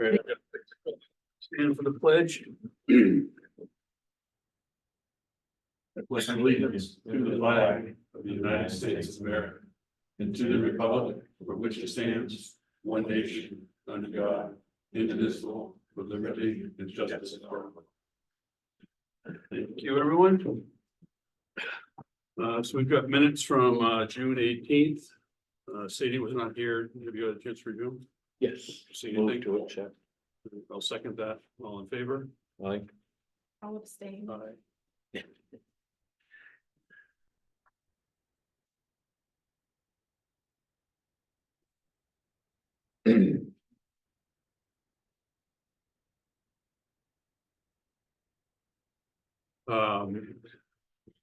Right. Stand for the pledge. Pledge allegiance to the flag of the United States of America and to the republic for which it stands, one nation, under God, indivisible, with liberty and justice for all. Thank you, everyone. So we've got minutes from June 18th. Sadie was not here. Have you had a chance to review them? Yes. See Move anything? to accept. I'll second that. All in favor? Like, I'll abstain. Aye.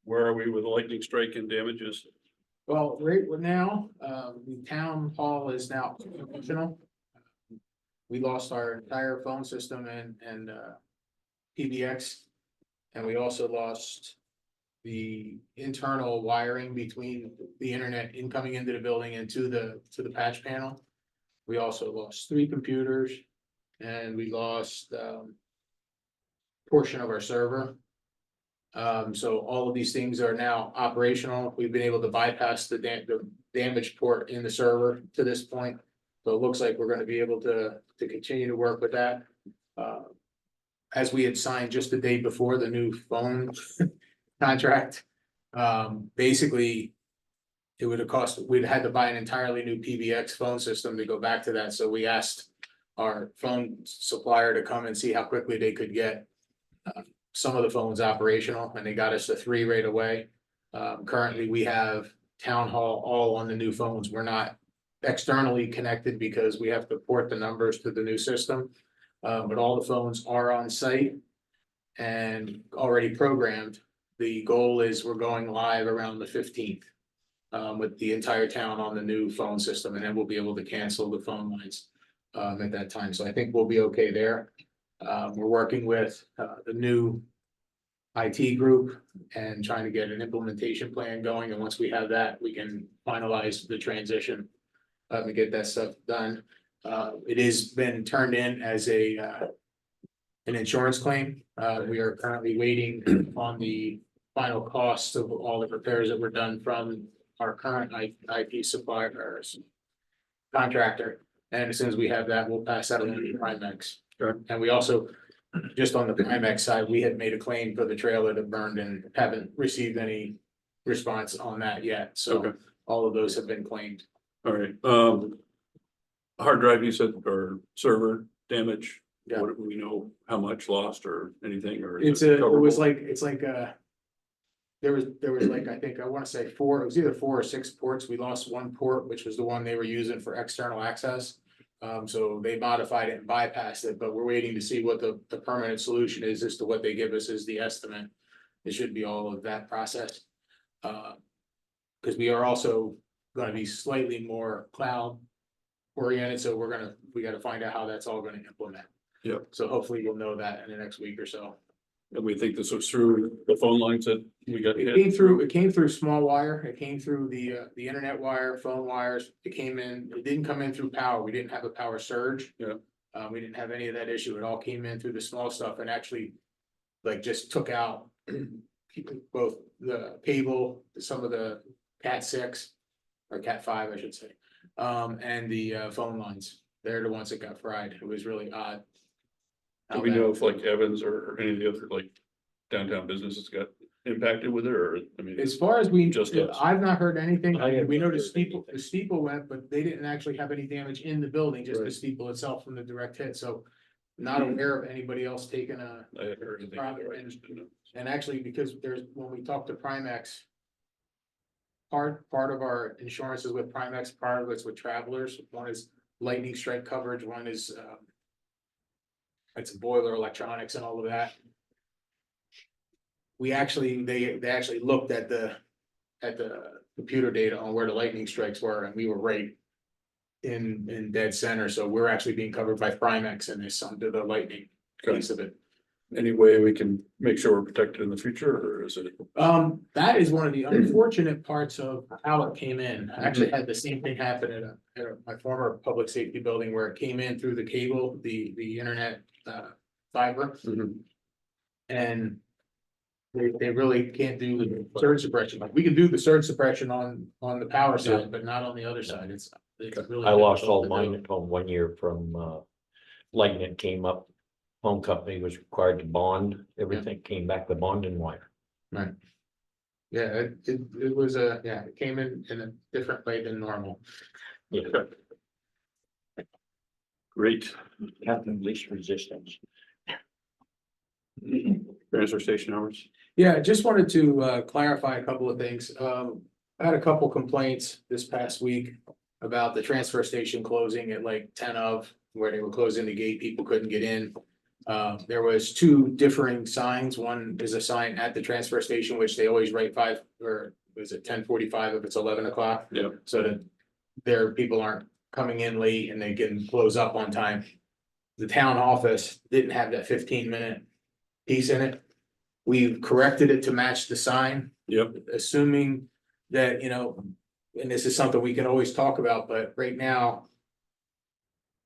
Where are we with lightning strike and damages? Well, right now, the town hall is now functional. We lost our entire phone system and PBX. And we also lost the internal wiring between the internet incoming into the building and to the patch panel. We also lost 3 computers and we lost portion of our server. So all of these things are now operational. We've been able to bypass the damaged port in the server to this point. So it looks like we're gonna be able to continue to work with that. As we had signed just the day before the new phone contract. Basically. It would have cost, we'd had to buy an entirely new PBX phone system to go back to that, so we asked our phone supplier to come and see how quickly they could get. Some of the phones operational, and they got us to 3 right away. Currently, we have town hall all on the new phones. We're not externally connected because we have to port the numbers to the new system. But all the phones are on site and already programmed. The goal is we're going live around the 15th. With the entire town on the new phone system, and then we'll be able to cancel the phone lines at that time. So I think we'll be okay there. We're working with the new IT group and trying to get an implementation plan going. And once we have that, we can finalize the transition and get that stuff done. It has been turned in as an insurance claim. We are currently waiting on the final costs of all the repairs that were done from our current IT supplier or contractor. And as soon as we have that, we'll pass that along to Primex. Sure. And we also, just on the Primex side, we had made a claim for the trailer that burned and haven't received any response on that yet. So Okay. all of those have been claimed. All right, hard drive, you said, or server damage? Yeah. What, do we know how much lost or anything, or? It's like there was like, I think, I want to say it was either 4 or 6 ports. We lost 1 port, which was the one they were using for external access. So they modified it and bypassed it, but we're waiting to see what the permanent solution is as to what they give us as the estimate. It should be all of that process. Because we are also gonna be slightly more cloud oriented, so we gotta find out how that's all gonna implement. Yep. So hopefully we'll know that in the next week or so. And we think this was through the phone lines that we got It hit? came through small wire, it came through the internet wire, phone wires, it didn't come in through power, we didn't have a power surge. Yeah. We didn't have any of that issue, it all came in through the small stuff and actually. Like just took out both the cable, some of the Cat 6. Or Cat 5, I should say, and the phone lines, they're the ones that got fried, it was really odd. Do we know if like Evans or any of the other like downtown businesses got impacted with it, or, I mean? As far as we, Just us. I've not heard anything. I have We know not the heard steeple, anything. the steeple went, but they didn't actually have any damage in the building, just the Right. steeple itself from the direct hit, so. Not aware of anybody else taking I hadn't heard anything either, I just didn't know. and actually, because when we talked to Primex. Part of our insurance is with Primex, part of it's with Travelers, one is lightning strike coverage, one is, it's boiler electronics and all of that. They actually looked at the computer data on where the lightning strikes were, and we were right in dead center, so we're actually being covered by Primex in this under the lightning piece of it. any way we can make sure we're protected in the future, or is it? That is one of the unfortunate parts of how it came in. I actually had the same thing happen at my former public safety building where it came in through the cable, the internet, fiber. And they really can't do the surge suppression. Like, we can do the surge suppression on the power side, but not on the other side. It's really. I lost difficult all to mine do. at home 1 year from lightning came up. Home company was required to bond, everything came back the bond and wire. Yeah, it was it came in a different way than normal. Yeah, Great. having least resistance. Transfer station hours. Yeah, I just wanted to clarify a couple of things. I had a couple complaints this past week about the transfer station closing at like 10 of, where they were closing the gate, people couldn't get in. There was two differing signs. One is a sign at the transfer station, which they always write 5, or was it 10:45 if it's 11 o'clock? Yep. So that their people aren't coming in late and they can close up on time. The town office didn't have that 15-minute piece in it. We've corrected it to match the sign, Yep. assuming that, and this is something we can always talk about, but right now,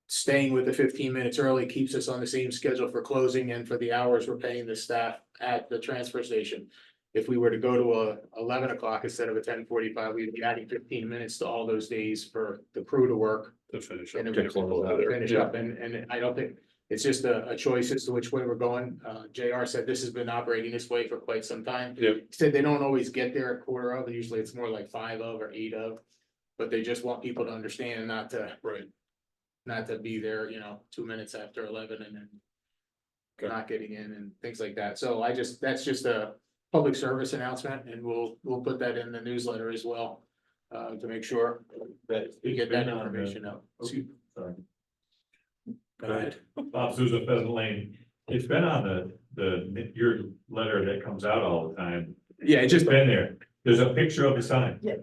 staying with the 15 minutes early keeps us on the same schedule for closing and for the hours we're paying the staff at the transfer station. If we were to go to a 11 o'clock instead of a 10:45, we'd be adding 15 minutes to all those days for the crew to work. To finish up. And then get we people out of there. finish Yeah. up, and I don't think, it's just a choice as to which way we're going. JR said this has been operating this way for quite some time. Yeah. He said they don't always get there at 4:15, usually it's more like 5 of or 8 of. But they just want people to understand and Right. not to be there, 2 minutes after 11 and then Okay. not getting in and things like that. So that's just a public service announcement, and we'll put that in the newsletter as well. To make sure that we get that information out. Sorry. Go ahead. Bob Souza, Pheasant Lane. It's been on your letter that comes out all the time. Yeah, it It's just, been there. There's a picture of the sign. Yeah.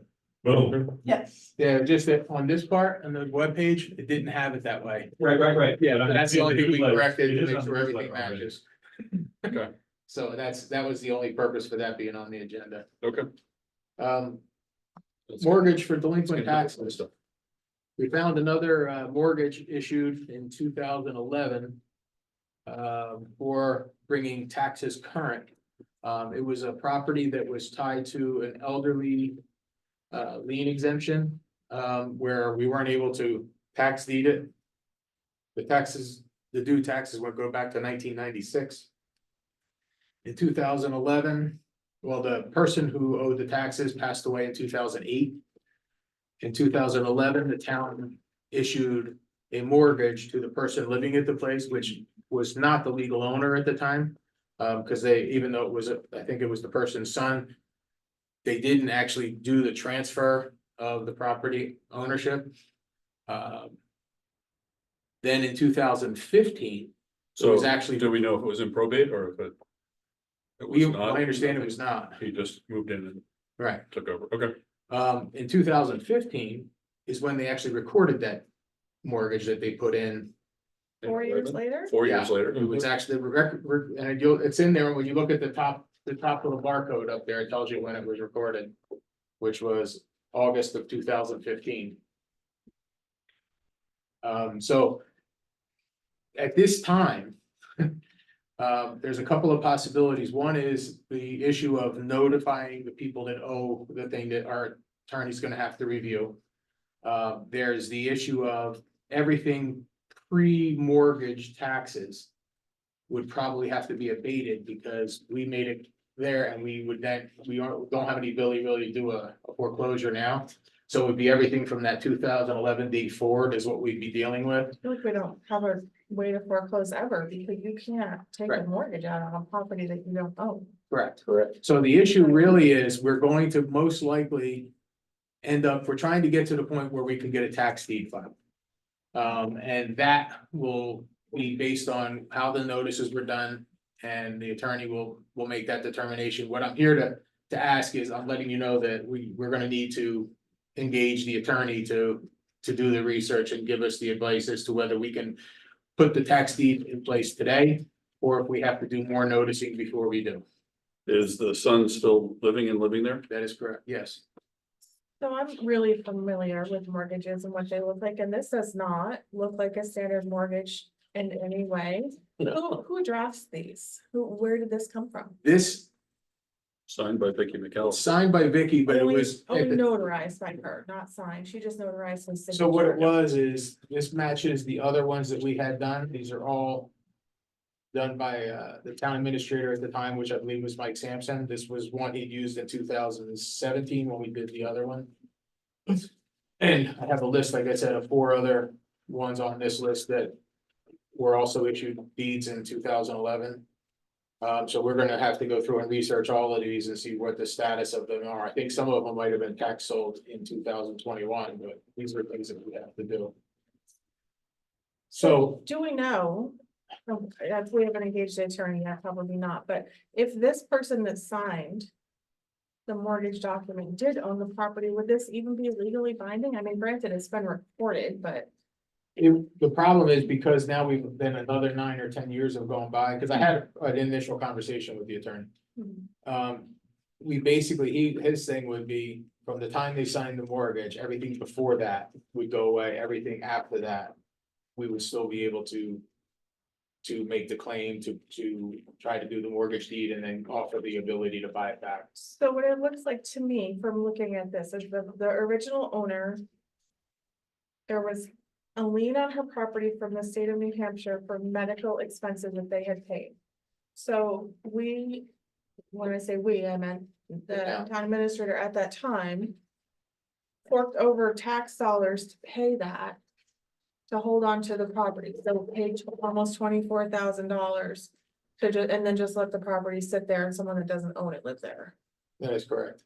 Boom. Yes. yeah, just that on this part, on the webpage, it didn't have it that way. Right. Yeah, but that's the only thing we corrected It to is make on sure the everything newsletter already. matches. Okay. So that was the only purpose for that being on the agenda. Okay. Mortgage for Let's delinquent get into this taxes. stuff. We found another mortgage issued in 2011. For bringing taxes current. It was a property that was tied to an elderly. Lien exemption, where we weren't able to tax deed it. The due taxes would go back to 1996. In 2011, well, the person who owed the taxes passed away in 2008. In 2011, the town issued a mortgage to the person living at the place, which was not the legal owner at the time. Because even though it was, I think it was the person's son. They didn't actually do the transfer of the property ownership. Then in 2015, So was actually- do we know if it was in probate or if it? It was not? I understand it was not, He just moved in and right? took over. Okay. In 2015 is when they actually recorded that mortgage that they put in. 4 years later? 4 years Yeah. later. It was actually, and it's in there, when you look at the top of the barcode up there, it tells you when it was recorded, which was August of 2015. So at this time, there's a couple of possibilities. One is the issue of notifying the people that owe the thing that our attorney's gonna have to review. There's the issue of everything pre-mortgage taxes would probably have to be abated because we made it there and we don't have any ability really to do a foreclosure now. So it would be everything from that 2011 date forward is what we'd be dealing with. I feel like we don't have a way to foreclose ever because you can't take a Right. mortgage out on a property that you don't own. Correct. So the issue really is, we're going to most likely we're trying to get to the point where we can get a tax deed filed. And that will be based on how the notices were done, and the attorney will make that determination. What I'm here to ask is, I'm letting you know that we're gonna need to engage the attorney to do the research and give us the advice as to whether we can put the tax deed in place today, or if we have to do more noticing before we do. Is the son still living there? That is correct, yes. So I'm really familiar with mortgages and what they look like, and this does not look like a standard mortgage in any way. Who drafts these? Where did this come from? This Signed by Vicky McCallum. signed by Vicky, but it Only was. only notarized by her, not signed. She just notarized his signature. So what it was is, this matches the other ones that we had done. These are all done by the town administrator at the time, which I believe was Mike Sampson. This was one he used in 2017 when we did the other one. And I have a list, like I said, of 4 other ones on this list that were also issued deeds in 2011. So we're gonna have to go through and research all of these and see what the status of them are. I think some of them might have been tax sold in 2021, but these are things that we have to do. So, Do we know, if we haven't engaged the attorney yet, probably not, but if this person that signed the mortgage document did own the property, would this even be legally binding? I mean, granted, it's been recorded, but. the problem is because now we've been another 9 or 10 years have gone by, because I had an initial conversation with the attorney. We basically, his thing would be, from the time they signed the mortgage, everything before that would go away, everything after that. We would still be able to make the claim, to try to do the mortgage deed and then offer the ability to buy it back. So what it looks like to me from looking at this is the original owner. There was a lien on her property from the state of New Hampshire for medical expenses that they had paid. So when I say we, I meant the town administrator at that time. Forked over tax dollars to pay that. To hold on to the property, so paid almost $24,000. And then just let the property sit there and someone that doesn't own it live there. That is correct.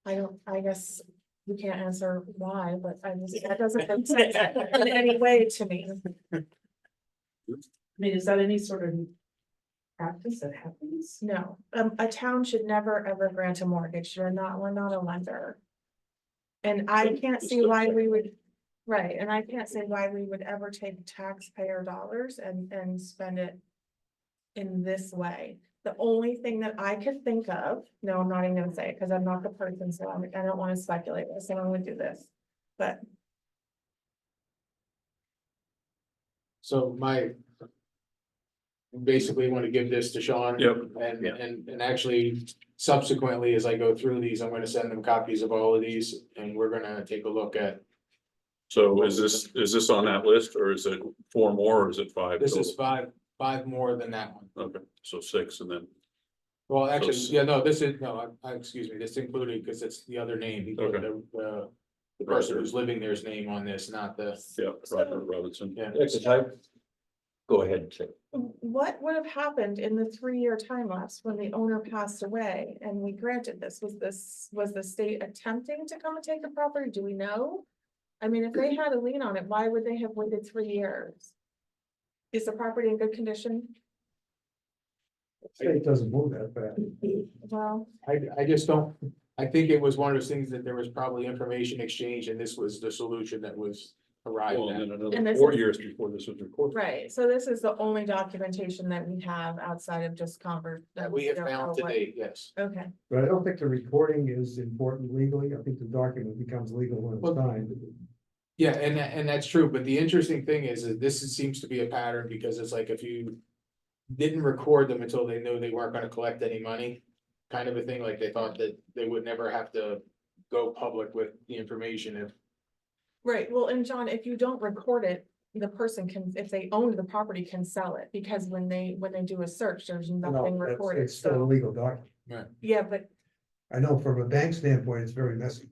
I guess you can't answer why, but that doesn't make sense in any way to me. I mean, is that any sort of practice that happens? No, a town should never, ever grant a mortgage. We're not a lender. And I can't see why we would, right, and I can't see why we would ever take taxpayer dollars and spend it in this way. The only thing that I could think of, no, I'm not even gonna say it because I'm not the person, so I don't want to speculate that someone would do this, but. So basically want to give this to Sean. Yep. And actually subsequently, as I go through these, I'm gonna send them copies of all of these and we're gonna take a look at. So is this on that list or is it 4 more or is it 5? This is total? five more than that one. Okay, so 6 and then, Well, actually, So- yeah, no, this is, no, excuse me, this included, because it's the other name. He put Okay. the person who's living there's name on this, not the, yeah, Roger Robinson. yeah. Go ahead and say. What would have happened in the 3-year time lapse when the owner passed away and we granted this? Was the state attempting to come and take the property? Do we know? I mean, if they had a lien on it, why would they have waited 3 years? Is the property in good condition? State doesn't move that fast. Well, I just don't, I think it was one of those things that there was probably information exchange and this was the solution that was arrived Well, at. and then And another this 4 is- years before this was recorded. right, so this is the only documentation that we have outside of just That we have don't know found to what- date, yes. Okay, But I don't think the recording is important legally. I think the document becomes legal when Well- it's signed. Yeah, and that's true, but the interesting thing is that this seems to be a pattern because it's like if you didn't record them until they knew they weren't gonna collect any money, kind of a thing, like they thought that they would never have to go public with the information if. right, well, and John, if you don't record it, the person can, if they owned the property, can sell it, because when they do a search, there's nothing No, recorded, it's still a so, legal document. yeah, but. I know from a bank standpoint, it's very messy.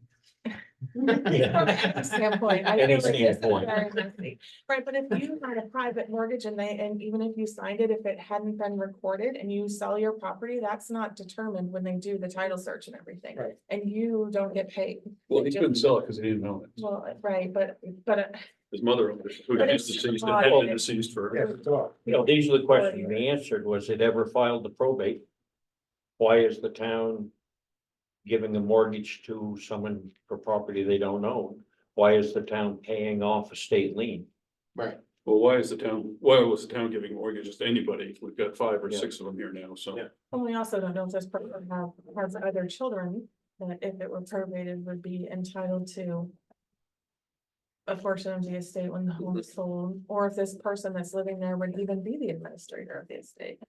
From any standpoint, I Any feel like this is standpoint. very messy. Right, but if you had a private mortgage and even if you signed it, if it hadn't been recorded and you sell your property, that's not determined when they do the title search and everything. Right. And you don't get paid. Well, he couldn't sell it because he didn't own it. Well, right, but His mother owned it, who But was it's deceased, odd. and had been deceased for. Yeah, it's all. You know, these are the questions we answered. Was it ever filed to probate? Why is the town giving a mortgage to someone for property they don't own? Why is the town paying off a state lien? Right. Well, why was the town giving mortgages to anybody? We've got 5 or Yeah. 6 of them here now, so. Yeah. And we also don't know if this person has other children, that if it were probated would be entitled to a portion of the estate when the home is sold, or if this person that's living there would even be the administrator of the estate.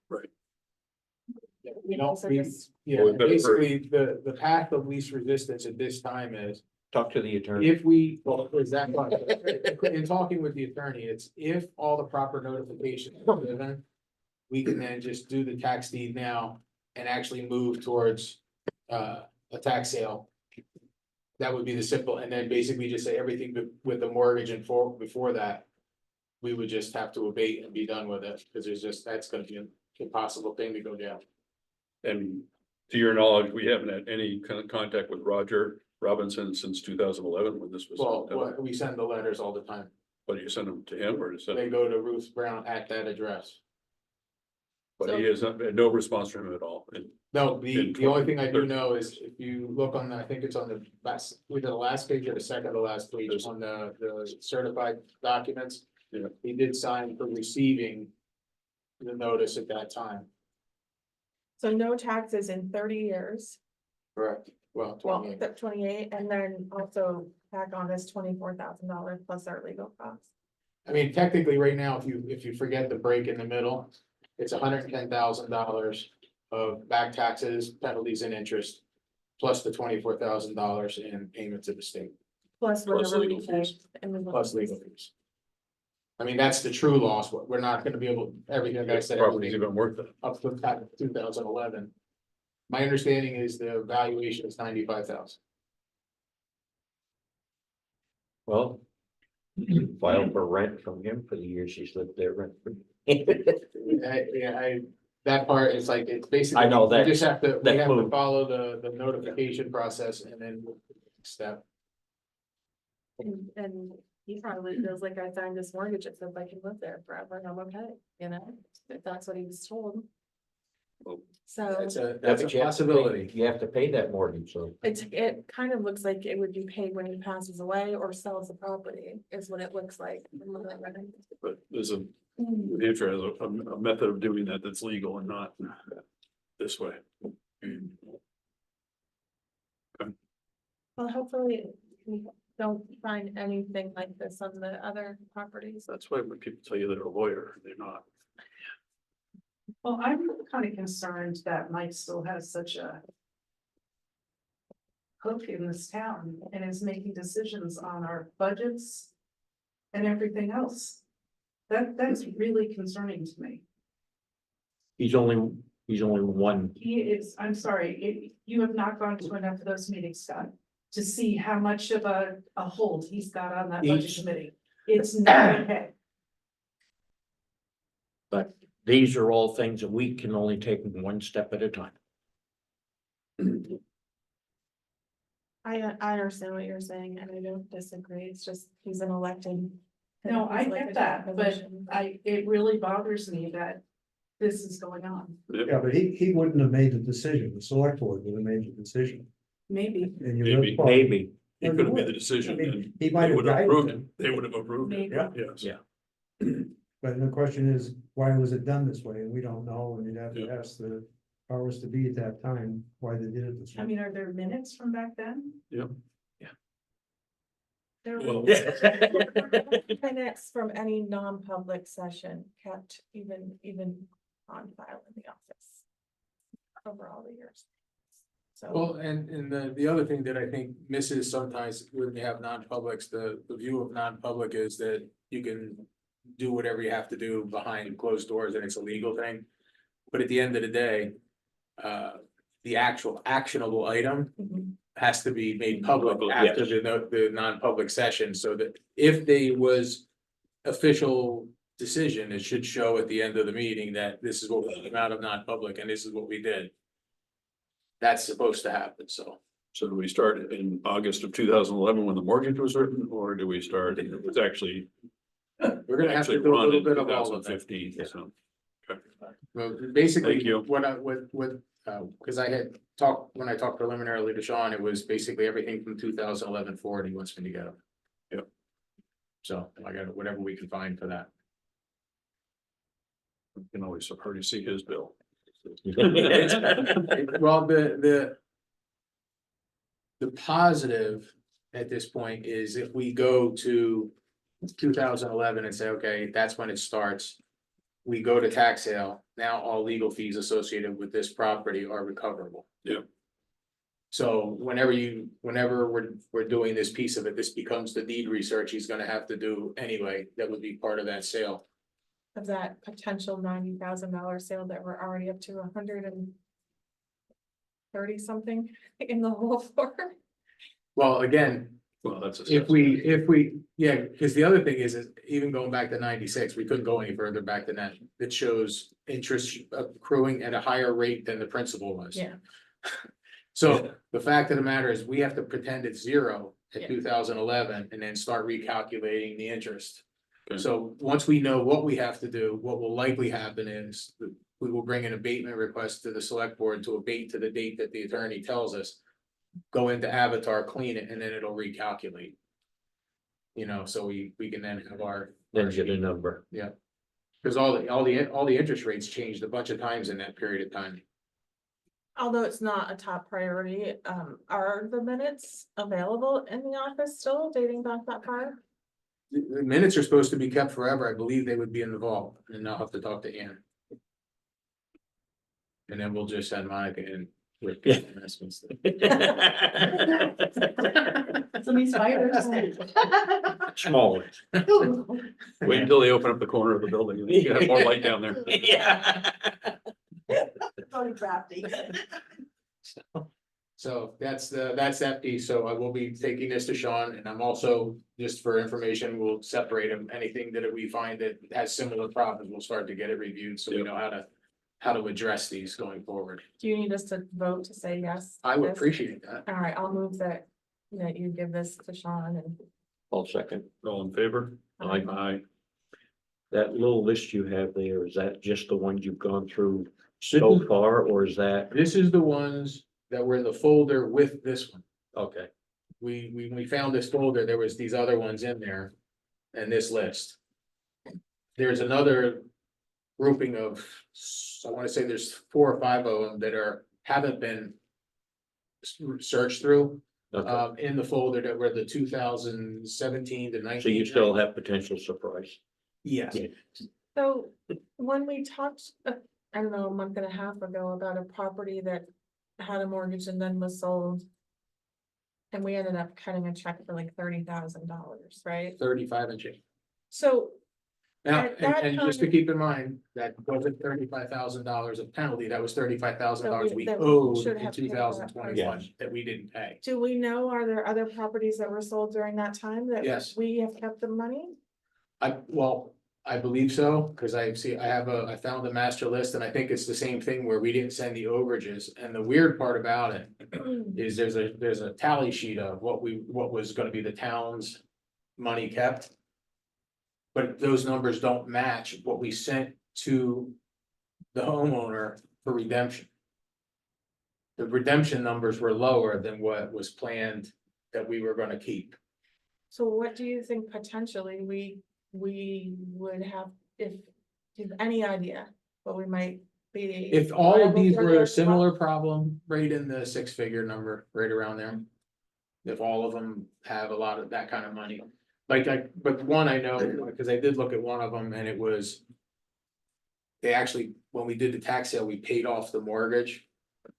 We don't, So we, just- yeah, Well, we better basically, the path of least resistance at this time is Talk to the attorney. if we, well, is that what, in talking with the attorney, it's if all the proper notifications are given, we can then just do the tax deed now and actually move towards a tax sale. That would be the simple, and then basically just say everything with the mortgage and before that, we would just have to abate and be done with it, because there's just, that's gonna be an impossible thing to go down. And to your knowledge, we haven't had any kind of contact with Roger Robinson since 2011 when this was. Well, we send the letters all the time. But you send them to him or just, They go to Ruth Brown at that address. but he has not had no response from him at all. And No, In the only thing I do 2013. know is if you look on, I think it's on the last, either the last page or the second to last page There's- on the certified documents. Yeah. He did sign for receiving the notice at that time. So no taxes in 30 years, Correct. Well, well, 28. 28, and then also tack on this $24,000 plus our legal costs. I mean, technically, right now, if you forget the break in the middle, it's $110,000 of back taxes, penalties and interest. Plus the $24,000 in payment to the state, Plus Plus whatever we legal pay. fees. and plus legal fees. I mean, that's the true loss. We're not gonna be able, everything I said, property's everything even worth it. up to 2011. My understanding is the valuation is 95,000. Well, file for rent from him for the years she's lived there rent free. That part is like, it's basically. I know We that- just have to, we that have to move. follow the notification process and then step. And he probably feels like I signed this mortgage, it says I can live there forever and I'm okay, you know, if that's what he was told. Well, So That's a Yeah, but you have to pay- possibility. You have to pay that mortgage, so. it kind of looks like it would be paid when he passes away or sells the property, is what it looks like. from what I read. But there's New Hampshire has a method of doing that that's legal and not this way. Well, hopefully we don't find anything like this on the other properties. That's why when people tell you they're a lawyer, they're not. Well, I'm kind of concerned that Mike still has such a hook in this town and is making decisions on our budgets and everything else. That's really concerning to me. He's only one. He is, I'm sorry, you have not gone to enough of those meetings, Scott, to see how much of a hold he's got on that budget Each- committee. It's not okay. But these are all things that we can only take one step at a time. I understand what you're saying and I don't disagree. It's just he's an elected. No, I he's like get a that, but position. it really bothers me that this is going on. Yeah, but he wouldn't have made the decision, the select board would have made the decision. Maybe, And you Maybe. would- Maybe. He could have made the decision I mean, and he they might have would have guided approved it. them. They would have approved it. maybe. Yeah. Yes. Yeah. But the question is, why was it done this way? And we don't know, and you'd have to Yeah. ask the powers to be at that time, why they did it this I way. mean, are there minutes from back then? There Well- were minutes from any non-public session kept even on file in the office. Over all the years. Well, So, and the other thing that I think misses sometimes when you have non-publics, the view of non-public is that you can do whatever you have to do behind closed doors and it's a legal thing. But at the end of the day, the actual actionable item mhm. has to be made public Public, after yes. the non-public session, so that if there was official decision, it should show at the end of the meeting that this is what we came out of non-public and this is what we did. That's supposed to happen, so. So do we start in August of 2011 when the mortgage was written, or do we start, it was actually We're gonna have to actually do a run little in bit of all of that. 2015, so. Well, basically, Thank you. what cause I had talked, when I talked preliminarily to Sean, it was basically everything from 2011 forward, he wants me to get them. Yep. So I got whatever we can find for that. You can always already see his bill. Well, the positive at this point is if we go to 2011 and say, okay, that's when it starts. We go to tax sale, now all legal fees associated with this property are recoverable. Yeah. So whenever we're doing this piece of it, this becomes the deed research he's gonna have to do anyway, that would be part of that sale. Of that potential $90,000 sale that we're already up to 130 something in the whole for. Well, again, Well, that's. if we, yeah, because the other thing is even going back to 96, we couldn't go any further back than that. It shows interest accruing at a higher rate than the principal was. Yeah. So the fact of the matter is, we have to pretend it's zero Yeah. at 2011 and then start recalculating the interest. Okay. So once we know what we have to do, what will likely happen is we will bring an abatement request to the select board to abate to the date that the attorney tells us. Go into Avatar, clean it, and then it'll recalculate. You know, so we can then have our. Then get a number. Because all the interest rates changed a bunch of times in that period of time. Although it's not a top priority, are the minutes available in the office still dating back that far? The minutes are supposed to be kept forever. I believe they would be in the vault, and I'll have to talk to Ann. And then we'll just send Monica in with the investments. So these spiders. Small ones. Wait until they open up the corner of the building, and you have more light down there. Yeah. Totally crafty. So that's that piece. So I will be taking this to Sean, and I'm also, just for information, we'll separate them. Anything that we find that has similar problems, we'll start to get it reviewed, so we know how to address these going forward. Do you need us to vote to say yes? to I would this? appreciate that. All right, I'll move that you give this to Sean and. I'll second. All in favor? Aye. Aye. That little list you have there, is that just the ones you've gone through so far, or is that, This is the ones that were in the folder with this one. okay, When we found this folder, there was these other ones in there and this list. There's another grouping of, I want to say there's 4 or 5 of them that haven't been searched through, okay, in the folder that were the 2017 to 19. so you still have potential surprise. Yes, Yeah. So when we talked, I don't know, a month and a half ago about a property that had a mortgage and then was sold. And we ended up cutting a check for like $30,000, right? 35 and change. So Now, At that and just to time- keep in mind, that wasn't $35,000 of penalty, that was $35,000 we That we owed should in have paid for that 2021 that we didn't pay. do we know, are there other properties that were sold during that time that Yes. we have kept the money? I believe so, because I found the master list, and I think it's the same thing where we didn't send the overages, and the weird part about it is there's a tally sheet of what was gonna be the town's money kept. But those numbers don't match what we sent to the homeowner for redemption. The redemption numbers were lower than what was planned that we were gonna keep. So what do you think potentially we would have, if, do you have any idea what we might be? If all of liable these for were a there? similar problem, right in the 6-figure number, right around there. If all of them have a lot of that kind of money, but one I know, because I did look at one of them and it was. They actually, when we did the tax sale, we paid off the mortgage.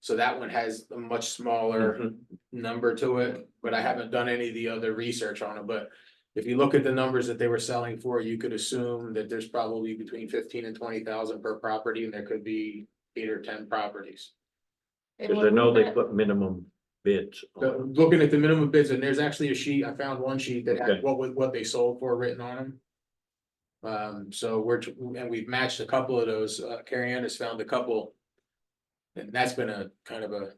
So that one has a much smaller number to it, but I haven't done any of the other research on it, but. If you look at the numbers that they were selling for, you could assume that there's probably between 15 and 20,000 per property, and there could be 8 or 10 properties. And Cause I when know we they met- put minimum bids. But on. looking at the minimum bids, and there's actually a sheet, I found one sheet that Okay. had what they sold for written on them. So we've matched a couple of those, Carrie Ann has found a couple. And that's been a kind of a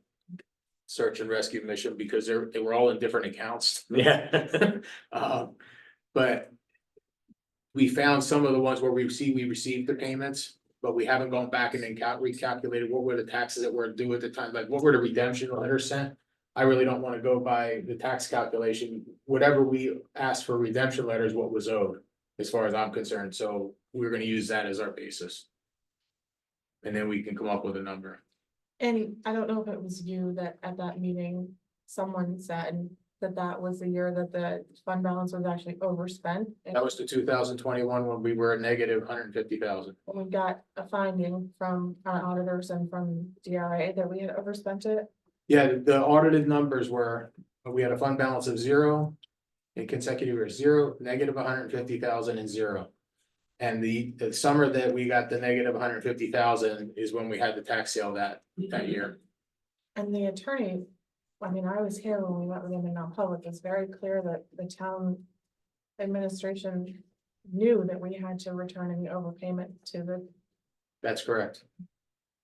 search and rescue mission, because they were all in different accounts. Yeah. But we found some of the ones where we received the payments, but we haven't gone back and then recalculated what were the taxes that were due at the time, like what were the redemption letters sent? I really don't wanna go by the tax calculation, whatever we asked for redemption letters, what was owed, as far as I'm concerned, so we're gonna use that as our basis. And then we can come up with a number. And I don't know if it was you that at that meeting, someone said that that was the year that the fund balance was actually overspent. That was the 2021 when we were a negative 150,000. We got a finding from our auditors and from DRA that we had overspent it. Yeah, the audited numbers were, we had a fund balance of 0. In consecutive years, 0, negative 150,000 and 0. And the summer that we got the negative 150,000 is when we had the tax sale that year. And the attorney, I mean, I was here when we met with him in non-public, it's very clear that the town administration knew that we had to return any overpayment to the, That's correct.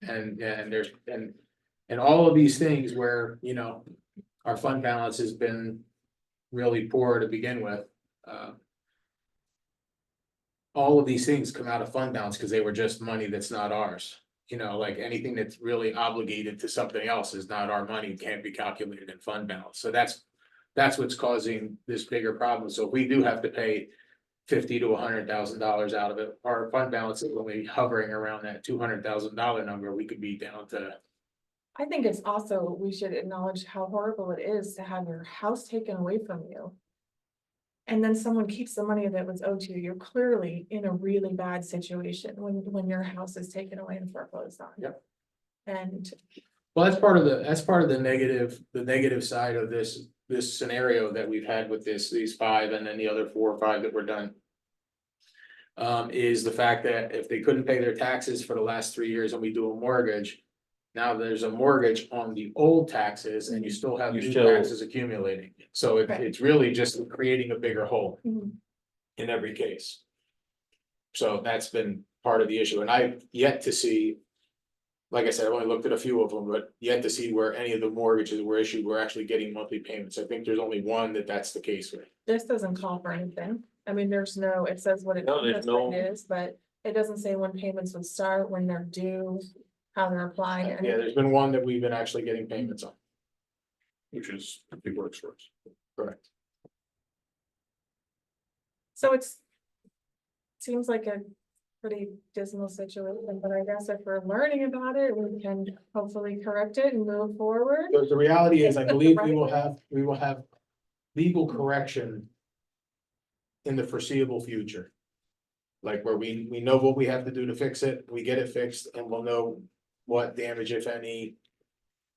And there's, and all of these things where, you know, our fund balance has been really poor to begin with. All of these things come out of fund balance because they were just money that's not ours. You know, like anything that's really obligated to something else is not our money, can't be calculated in fund balance. So that's what's causing this bigger problem. So if we do have to pay $50,000 to $100,000 out of it, our fund balance is only hovering around that $200,000 number. We could be down to. I think it's also, we should acknowledge how horrible it is to have your house taken away from you. And then someone keeps the money that was owed to you. You're clearly in a really bad situation when your house is taken away and foreclosed on. Yep. And Well, that's part of the negative side of this scenario that we've had with these 5 and then the other 4 or 5 that were done. Is the fact that if they couldn't pay their taxes for the last 3 years and we do a mortgage. Now there's a mortgage on the old taxes and you still have You new still- taxes accumulating. So Right. it's really just creating a bigger hole Mhm. in every case. So that's been part of the issue and I've yet to see. Like I said, I've only looked at a few of them, but yet to see where any of the mortgages were issued, we're actually getting monthly payments. I think there's only one that's the case with. this doesn't call for anything. I mean, there's no, it says what it No, there's says what no- it is, but it doesn't say when payments would start, when they're due, how they're applying. Yeah, there's been one that we've been actually getting payments on. Which is, I think works for us. Correct. So seems like a pretty dismal situation, but I guess if we're learning about it, we can hopefully correct it and move forward. But the reality is, I Is it the believe right we will have legal correction in the foreseeable future. Like where we know what we have to do to fix it, we get it fixed, and we'll know what damage, if any,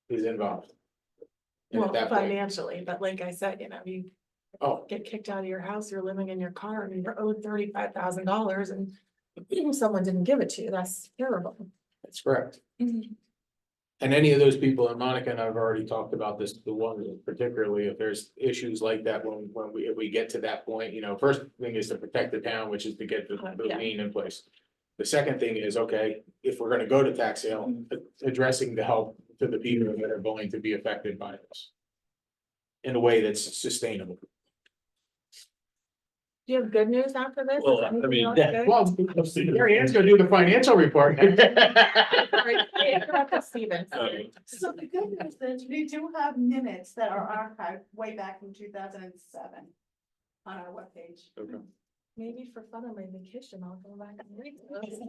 is involved. And Well, at that point, financially, but like I said, you know, you oh, get kicked out of your house, you're living in your car and you're owed $35,000 and someone didn't give it to you. That's terrible. that's correct. And any of those people, and Monica and I have already talked about this, the one particularly, if there's issues like that, if we get to that point, you know, first thing is to protect the town, which is to get the Yeah. lien in place. The second thing is, okay, if we're gonna go to tax sale, addressing the help to the people that are going to be affected by this. In a way that's sustainable. Do you have good news after this? Well, Is I anything mean, else good? Well, Mary Ann's gonna do the financial report. Sorry, interrupt us, Steven. So the good news is we do have minutes that are archived way back from 2007 on our webpage. Okay. Maybe for fun on my vacation, I'll go back and read those.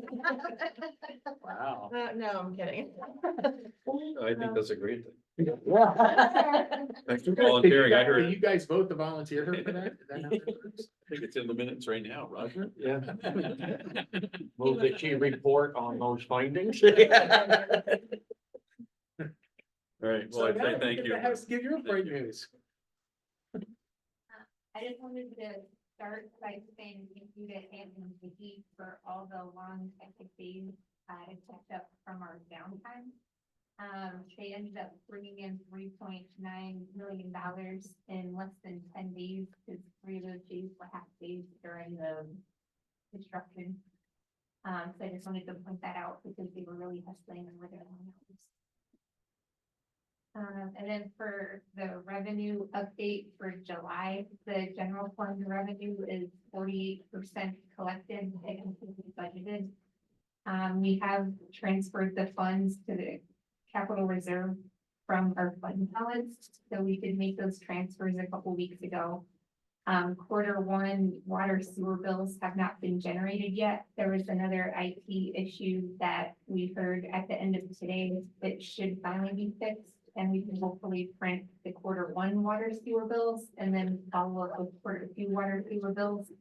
Wow. No, I'm kidding. I think that's a great thing. Yeah. Thanks for volunteering. I heard, Did you guys vote to volunteer her for that? Did that happen? I think it's in the minutes right now, Roger. Yeah. Move that she report on those findings. All right, well, So I now say thank get you. the house- Give your great news. I just wanted to start by saying thank you to Ann and Vicky for all the long hectic days I checked up from our downtime. They ended up bringing in $3.9 million in less than 10 days, because 3 of those days were half days during the construction. So I just wanted to point that out because they were really hustling and working on those. And then for the revenue update for July, the general fund revenue is 48% collected and budgeted. We have transferred the funds to the capital reserve from our fund balance, so we could make those transfers a couple weeks ago. quarter one water sewer bills have not been generated yet. There was another IT issue that we heard at the end of today that should finally be fixed. And we can hopefully print the quarter one water sewer bills and then follow up with quarter two water sewer bills.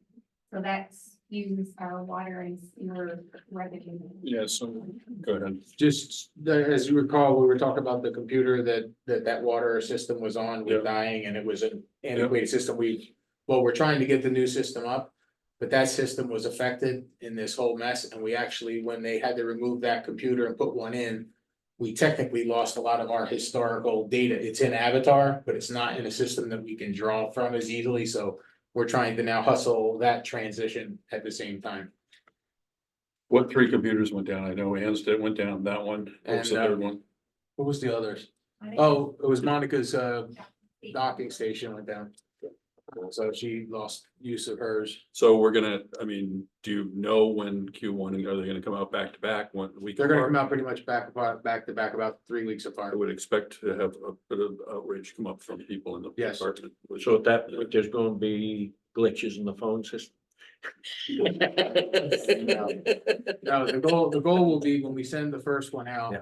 So that's use our water and sewer revenue. Yeah, so, go ahead. Just, as you recall, we were talking about the computer that water system was on, was Yeah. dying, and it was an antiquated system. We're trying to get the new system up. But that system was affected in this whole mess, and we actually, when they had to remove that computer and put one in. We technically lost a lot of our historical data. It's in Avatar, but it's not in a system that we can draw from as easily, so. We're trying to now hustle that transition at the same time. What three computers went down? I know Ansted went down, that one, what was the And, third one? What was the others? Oh, it was Monica's docking station went down. So she lost use of hers. So we're gonna, I mean, do you know when Q1, are they gonna come out back to back, one week? They're gonna apart? come out pretty much back to back about 3 weeks I apart. would expect to have a bit of outrage come up from people in the Yes. department. which- So there's gonna be glitches in the phone system. No, the goal will be when we send the first one out,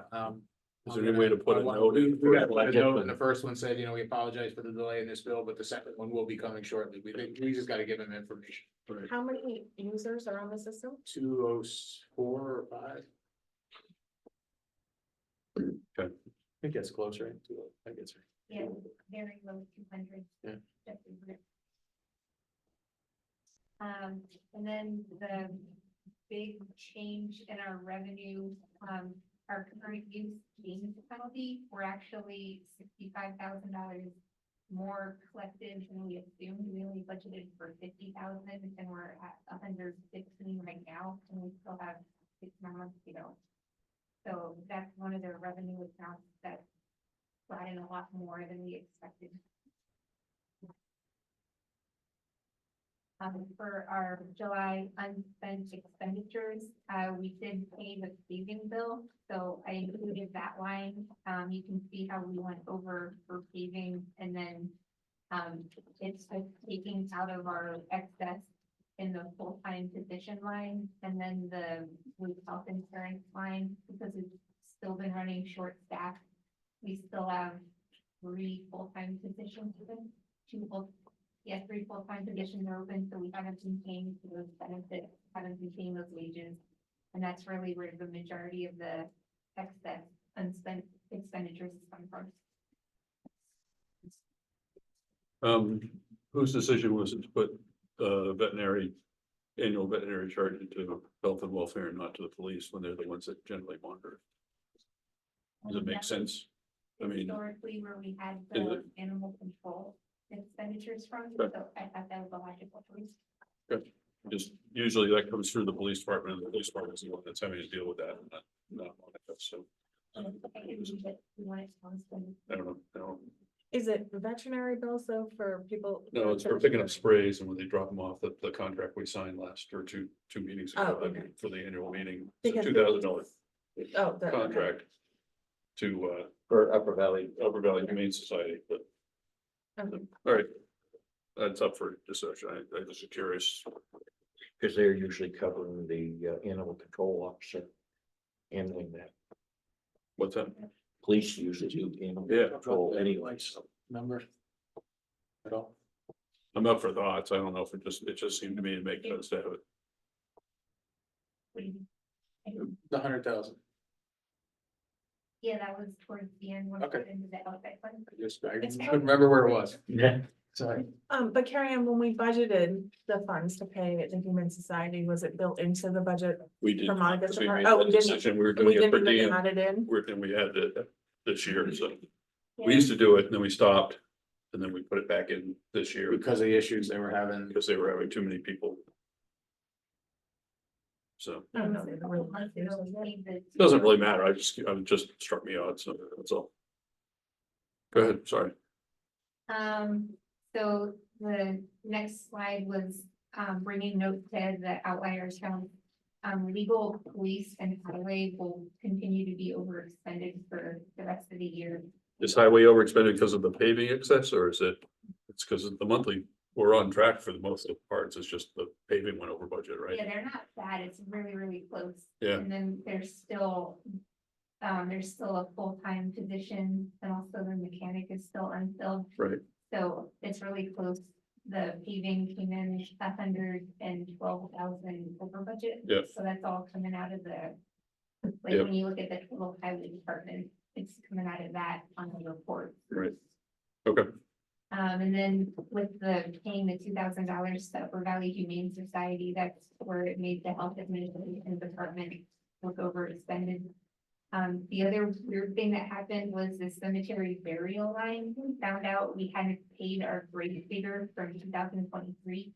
Is there any way to put a note in? We gotta put a note, and the first one said, we apologize for the delay in this bill, but the second one will be coming shortly. We just gotta give them information. Right. How many users are on the system? 204 or 5. Okay. I think that's close, right? I think it's right. Yeah, very low 200. Yeah. And then the big change in our revenue, our current use gains penalty, we're actually $65,000 more collected than we assumed. We only budgeted for 50,000 and we're at 115 right now, and we still have 6 more months to go. So that's one of the revenue accounts that brought in a lot more than we expected. For our July unspent expenditures, we did pay the paving bill, so I included that line. You can see how we went over for paving, and then it's just taking out of our excess in the full-time position line, and then the group health insurance line, because we've still been running short staff. We still have 3 full-time positions open, 3 full-time positions are open, so we haven't been paying for those benefits, haven't been paying those wages. And that's really where the majority of the excess unspent expenditures is coming from. Whose decision was it to put annual veterinary charge into health and welfare and not to the police when they're the ones that generally monitor? Does it make sense? I mean, Historically, where we had is the it- animal control expenditures from, Okay. so I thought that was a logical choice. just usually that comes through the police department, and the police department is the one that's having to deal with that, not Monica, so I can leave it, we want it to constant. I don't know. Is it veterinary bills though for people? No, it's for picking up sprays and when they drop them off, the contract we signed last or two meetings ago, Oh, okay. for the annual meeting, Because- $2,000 Oh, the- contract to For Upper Valley. Upper Valley Humane Society, but Okay. all right. That's up for discussion. I was just curious. Because they're usually covering the animal control officer. Handling that. What's that? Police usually do animal Yeah. control anyway, so. Number. At all. I'm up for thoughts. I don't know if it just seemed to me to make sense to have it. What do you- The 100,000. Yeah, that was towards the end, when we Okay. got into the outfit fund. I It's couldn't remember where it was. Yeah. Sorry. But Carrie Ann, when we budgeted the funds to pay the Human Society, was it built into the budget? We did. For Monica's because we made department? Oh, that we didn't- decision. We were We doing it didn't per even diem. add it in? And we had it this year, so we Yeah. used to do it and then we stopped. And then we put it back in this year Because of the issues they were having. because they were having too many people. So I don't know, they were really Months confused ago, with we it. paid the- it doesn't really matter. I just struck me odd, so that's all. Go ahead, sorry. So the next slide was, bringing note to the outlier account. Legal, police and highway will continue to be overexpended for the rest of the year. Is highway overexpended because of the paving excess or is it's because of the monthly we're on track for the most of the parts, it's just the paving went over budget, right? Yeah, they're not bad, it's really, really close. Yeah. And then there's still a full-time position, and also the mechanic is still unfilled. Right. So it's really close. The paving came in 112,000 over budget. Yeah. So that's all coming out of the, like, Yeah. when you look at the total highway department, it's coming out of that on the report. Right. Okay, And then with the paying the $2,000 to Upper Valley Humane Society, that's where it made the health administration department look over expended. The other weird thing that happened was the cemetery burial line. We found out we hadn't paid our grade figure from 2023.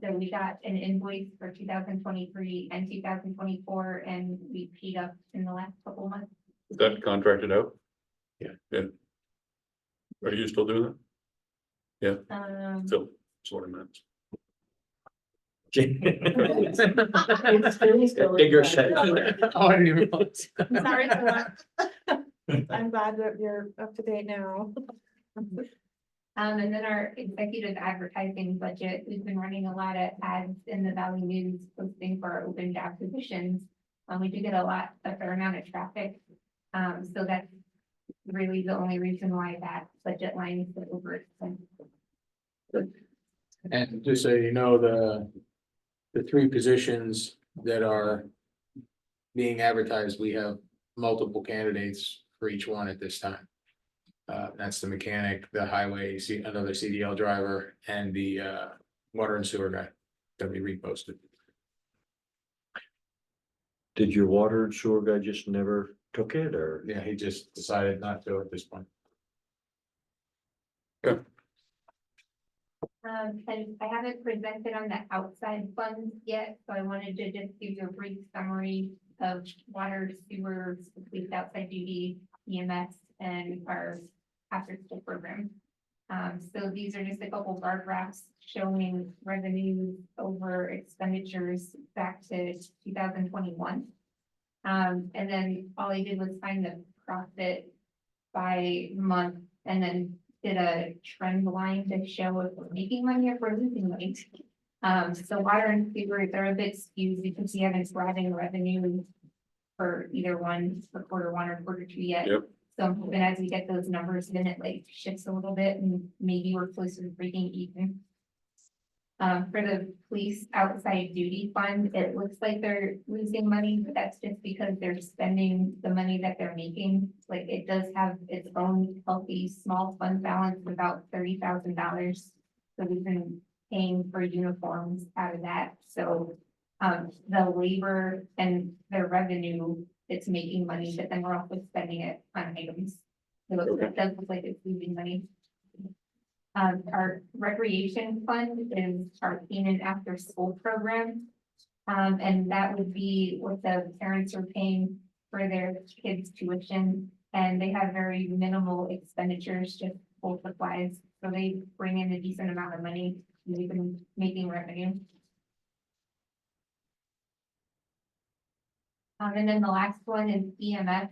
So we got an invoice for 2023 and 2024, and we paid up in the last couple months. is that contracted out? Yeah. Yeah. Are you still doing that? Phil, that's what I meant. Bigger set. Oh, I didn't even realize. Sorry for that. I'm glad that you're up to date now. And then our executive advertising budget, we've been running a lot of ads in the Valley News posting for our open job positions. We do get a fair amount of traffic. So that's really the only reason why that budget line is so overextended. And just so you know, the three positions that are being advertised, we have multiple candidates for each one at this time. That's the mechanic, the highway, another CDL driver, and the water and sewer guy. Gonna be reposted. Did your water and sewer guy just never took it, or? Yeah, he just decided not to at this point. And I haven't presented on the outside funds yet, so I wanted to just give you a brief summary of water, sewer, police outside duty, EMS, and our after school program. So these are just a couple bar graphs showing revenue over expenditures back to 2021. And then all I did was find the profit by month and then did a trend line to show if we're making money or if we're losing money. So water and sewer, they're a bit skewed because we haven't brought in revenue for either one, for quarter 1 or quarter 2 yet. Yep. So I'm hoping as we get those numbers, then it like shifts a little bit and maybe we're closer to breaking even. For the police outside duty fund, it looks like they're losing money, but that's just because they're spending the money that they're making. Like it does have its own healthy, small fund balance of about $30,000. So we've been paying for uniforms out of that. So the labor and their revenue, it's making money, but then we're also spending it on items. So it does look like it's losing money. Our recreation fund is our Keenan after school program. And that would be what the parents are paying for their kids' tuition. And they have very minimal expenditures, just full supplies. So they bring in a decent amount of money and we've been making revenue. And then the last one is EMS.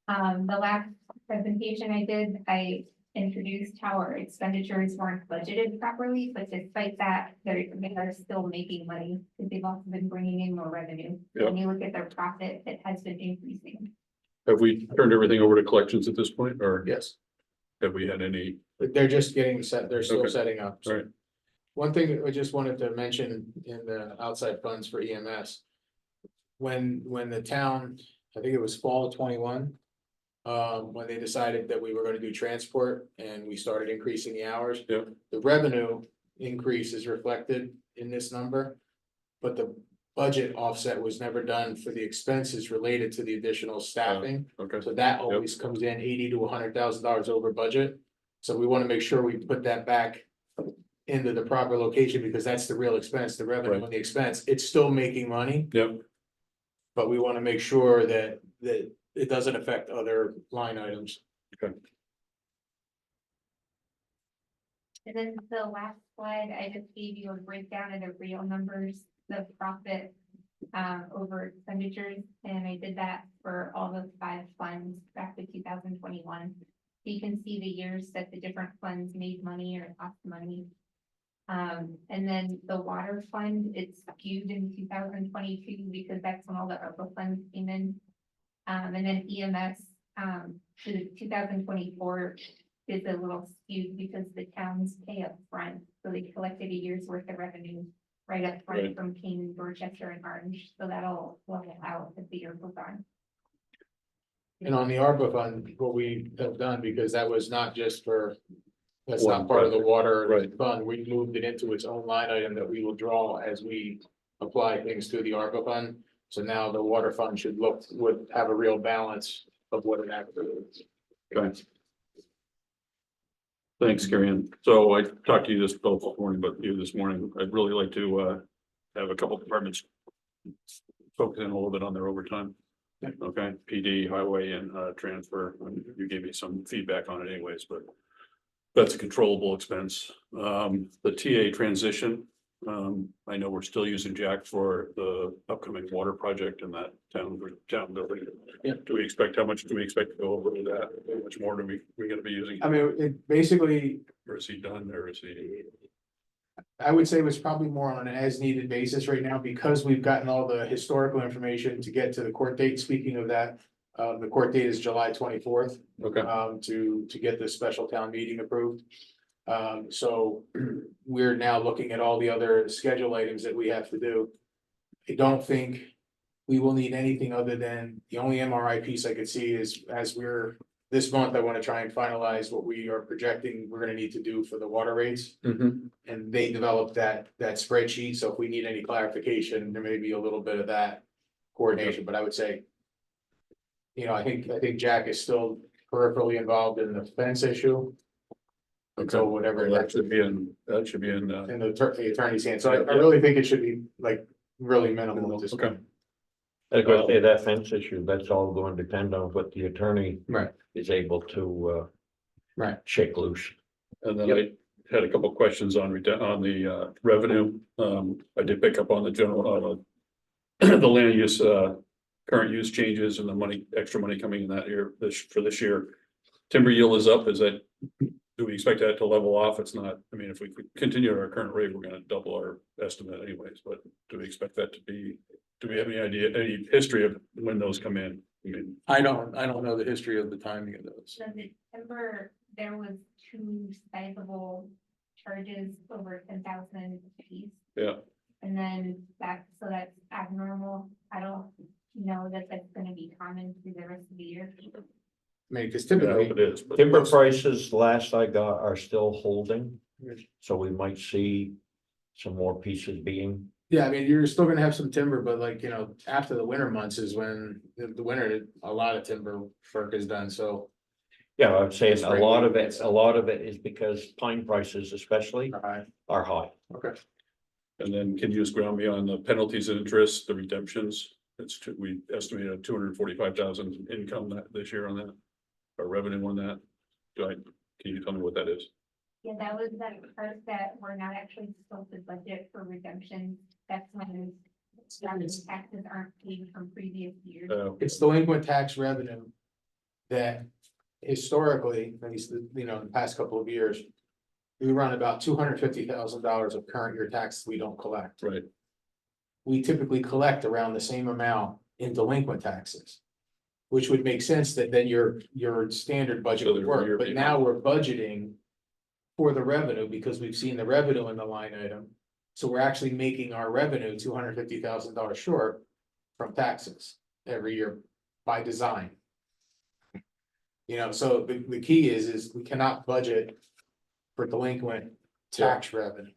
The last presentation I did, I introduced how our expenditures weren't budgeted properly, but despite that, they are still making money because they've also been bringing in more revenue. Yep. When you look at their profit, it has been increasing. Have we turned everything over to collections at this point, or Yes, have we had any? but they're just getting set, they're still Okay. setting up. So Right. one thing I just wanted to mention in the outside funds for EMS. When the town, I think it was fall of 21. When they decided that we were gonna do transport and we started increasing the hours. Yep. The revenue increase is reflected in this number. But the budget offset was never done for the expenses related to the additional staffing. Okay, So that always comes in $80,000 to $100,000 over budget. So we wanna make sure we put that back into the proper location because that's the real expense, the revenue Right. and the expense. It's still making money, yep, but we wanna make sure that it doesn't affect other line items. And then the last slide, I just gave you a breakdown of the real numbers, the profit over expenditures, and I did that for all those 5 funds back to 2021. So you can see the years that the different funds made money or lost money. And then the water fund, it's skewed in 2022 because that's when all the ARPA funds came in. And then EMS, the 2024 is a little skewed because the towns pay up front, so they collected a year's worth of revenue right up front Right. from Canaan, Dorchester and Orange, so that'll level out as the year goes on. And on the ARPA fund, what we have done, because that was not just for, that's One not part of the project. water Right. fund, we moved it into its own line item that we will draw as we apply things to the ARPA fund. So now the water fund would have a real balance of what it actually is. Okay. Thanks, Karen. So I talked to you this both morning, but you this morning, I'd really like to have a couple departments focus in a little bit on their overtime. Yeah. Okay, PD, highway and transfer. You gave me some feedback on it anyways, but that's a controllable expense. The TA transition. I know we're still using Jack for the upcoming water project in that town building. Yeah. How much do we expect to go over to that? How much more do we gonna be using? I mean, it basically, Or is he done, or is he? I would say it was probably more on an as needed basis right now, because we've gotten all the historical information to get to the court date. Speaking of that, the court date is July 24th. Okay, To get this special town meeting approved. So we're now looking at all the other schedule items that we have to do. I don't think we will need anything other than, the only MRI piece I could see is, as we're, this month, I want to try and finalize what we are projecting we're gonna need to do for the water rates. Mhm. And they developed that spreadsheet, so if we need any clarification, there may be a little bit of that coordination, but I would say. You know, I think Jack is still peripherally involved in the fence issue. Until whatever, that should be in, in the attorney's hand, so I really think it should be like really minimal at this okay, point. I was gonna say that fence issue, that's all going to depend on what the attorney Right. is able to Right. shake loose. and then I had a couple of questions on the revenue. I did pick up on the general, the land use, current use changes and the money, extra money coming in that year, for this year. Timber yield is up, do we expect that to level off? It's not, I mean, if we continue at our current rate, we're gonna double our estimate anyways, but do we expect that to be, do we have any idea, any history of when those come in? I mean, I don't know the history of the timing of those. So the timber, there was 2 sizable charges over 10,000 apiece. yeah, And then so that's abnormal. I don't know that that's gonna be common through the rest of the year. I mean, because I hope typically, it is, but Timber prices, last I got, are still holding, Yes. so we might see some more pieces being. yeah, I mean, you're still gonna have some timber, but like, you know, after the winter months is when the winter, a lot of timber work is done, so. Yeah, I'm saying a Spring lot of weeds. it, a lot of it is because pine prices especially Alright, are high. okay. and then can you just ground me on the penalties and interest, the redemptions? We estimated 245,000 income this year on that, or revenue on that. Can you tell me what that is? Yeah, that was that part that we're not actually supposed to budget for redemption. That's when taxes aren't paid from previous years. It's delinquent tax revenue that historically, at least, you know, in the past couple of years, we run about $250,000 of current year tax we don't collect. Right, We typically collect around the same amount in delinquent taxes. Which would make sense that then your standard budget So would they're work, year but behind. now we're budgeting. For the revenue, because we've seen the revenue in the line item. So we're actually making our revenue $250,000 short from taxes every year by design. You know, so the key is we cannot budget for delinquent tax revenue.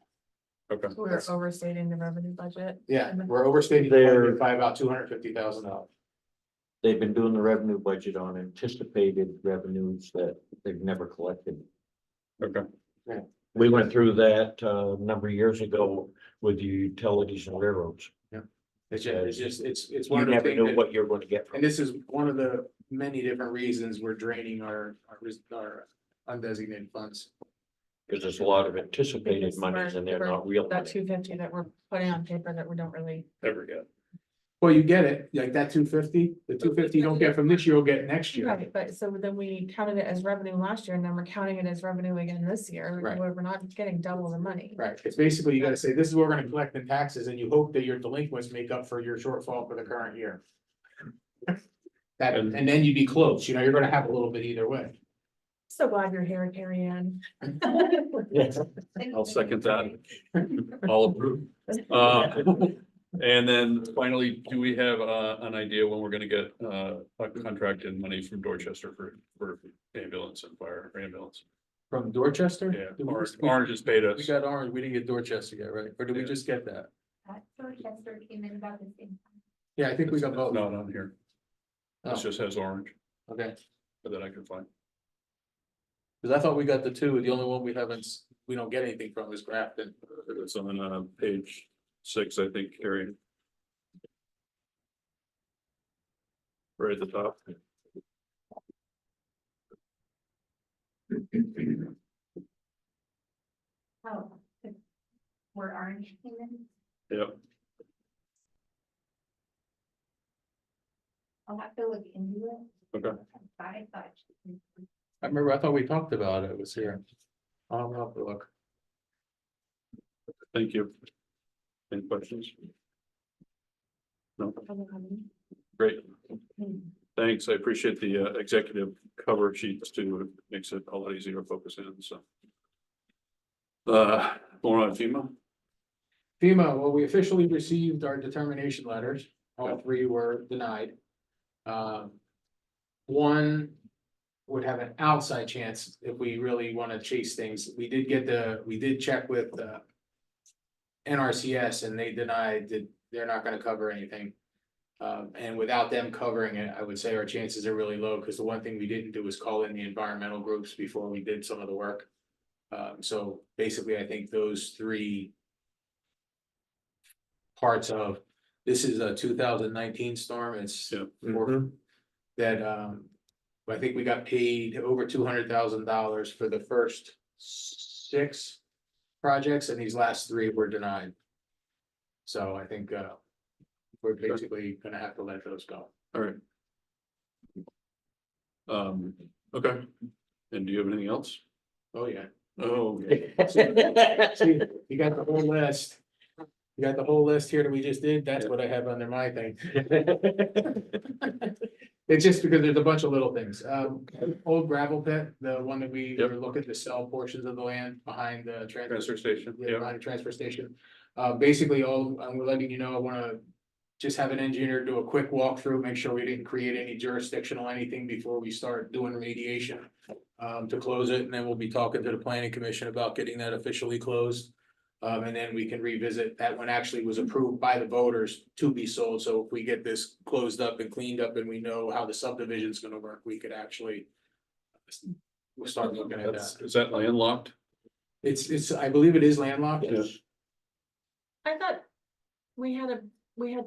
okay, We're overstating the revenue budget. Yeah, we're overstating the budget by about $250,000. They've been doing the revenue budget on anticipated revenues that they've never collected. okay, We went through that a number of years ago with the utilities and railroads. It's You one of the never things know that, what you're going to get from and this is one of the many different reasons we're draining our undesignated funds. because there's a lot of anticipated Because monies and they're we're- not real That money. 250 that we're putting on paper that we don't really. never get. Well, you get it, like that 250, the 250 you don't get from this year, you'll get next year. Right, but so then we counted it as revenue last year and then we're counting it as revenue again this year, Right. where we're not getting double the money. Right, it's basically, you gotta say, this is what we're gonna collect in taxes, and you hope that your delinquents make up for your shortfall for the current year. That, and then you'd be close, you're gonna have a little bit either way. So glad you're here, Carrie Ann. I'll second that. All approved. And then finally, do we have an idea when we're gonna get a contracted money from Dorchester for ambulance and fire ambulance? From Dorchester? Yeah, Did we just- Orange has paid We us. got Orange, we didn't get Dorchester yet, right? Or did we Yeah. just get that? Dorchester came in about the same time. Yeah, I think we got both. Not on here. This Oh, just has Orange okay, that I can find. cause I thought we got the two, the only one we haven't, we don't get anything from is Grafton. It's on page 6, I think, Carrie. Right at the top. Oh, where Orange came in, Yep. I'll have to look into it. Okay. I thought. I remember, I thought we talked about it, it was here. I'll have to look. Thank you. Any questions? No, great. Thanks. I appreciate the executive cover sheets too. It makes it a lot easier to focus in, so. More on FEMA? FEMA, well, we officially received our determination letters, all three were denied. One would have an outside chance if we really wanna chase things, we did check with NRCS and they denied that they're not gonna cover anything. And without them covering it, I would say our chances are really low, because the one thing we didn't do was call in the environmental groups before we did some of the work. So basically, I think those three parts of, this is a 2019 storm, it's Yeah. that, I think we got paid over $200,000 for the first 6 projects, and these last 3 were denied. So I think, we're basically gonna have to let those go. All right. Okay. And do you have anything else? Oh, yeah. Oh, okay. See, you got the whole list. You got the whole list here that we just did, that's what I have under my thing. It's just because there's a bunch of little things, old gravel pit, the one that we Yep. were looking to sell portions of the land behind the Transfer station, Yeah, yeah. behind the transfer station. Basically, all, I'm letting you know, I wanna just have an engineer do a quick walkthrough, make sure we didn't create any jurisdictional anything before we start doing remediation. To close it, and then we'll be talking to the planning commission about getting that officially closed. And then we can revisit, that one actually was approved by the voters to be sold, so if we get this closed up and cleaned up and we know how the subdivision's gonna work, we could actually. We'll start looking at that. Is that landlocked? It's, I believe it is landlocked. Yeah. I thought we had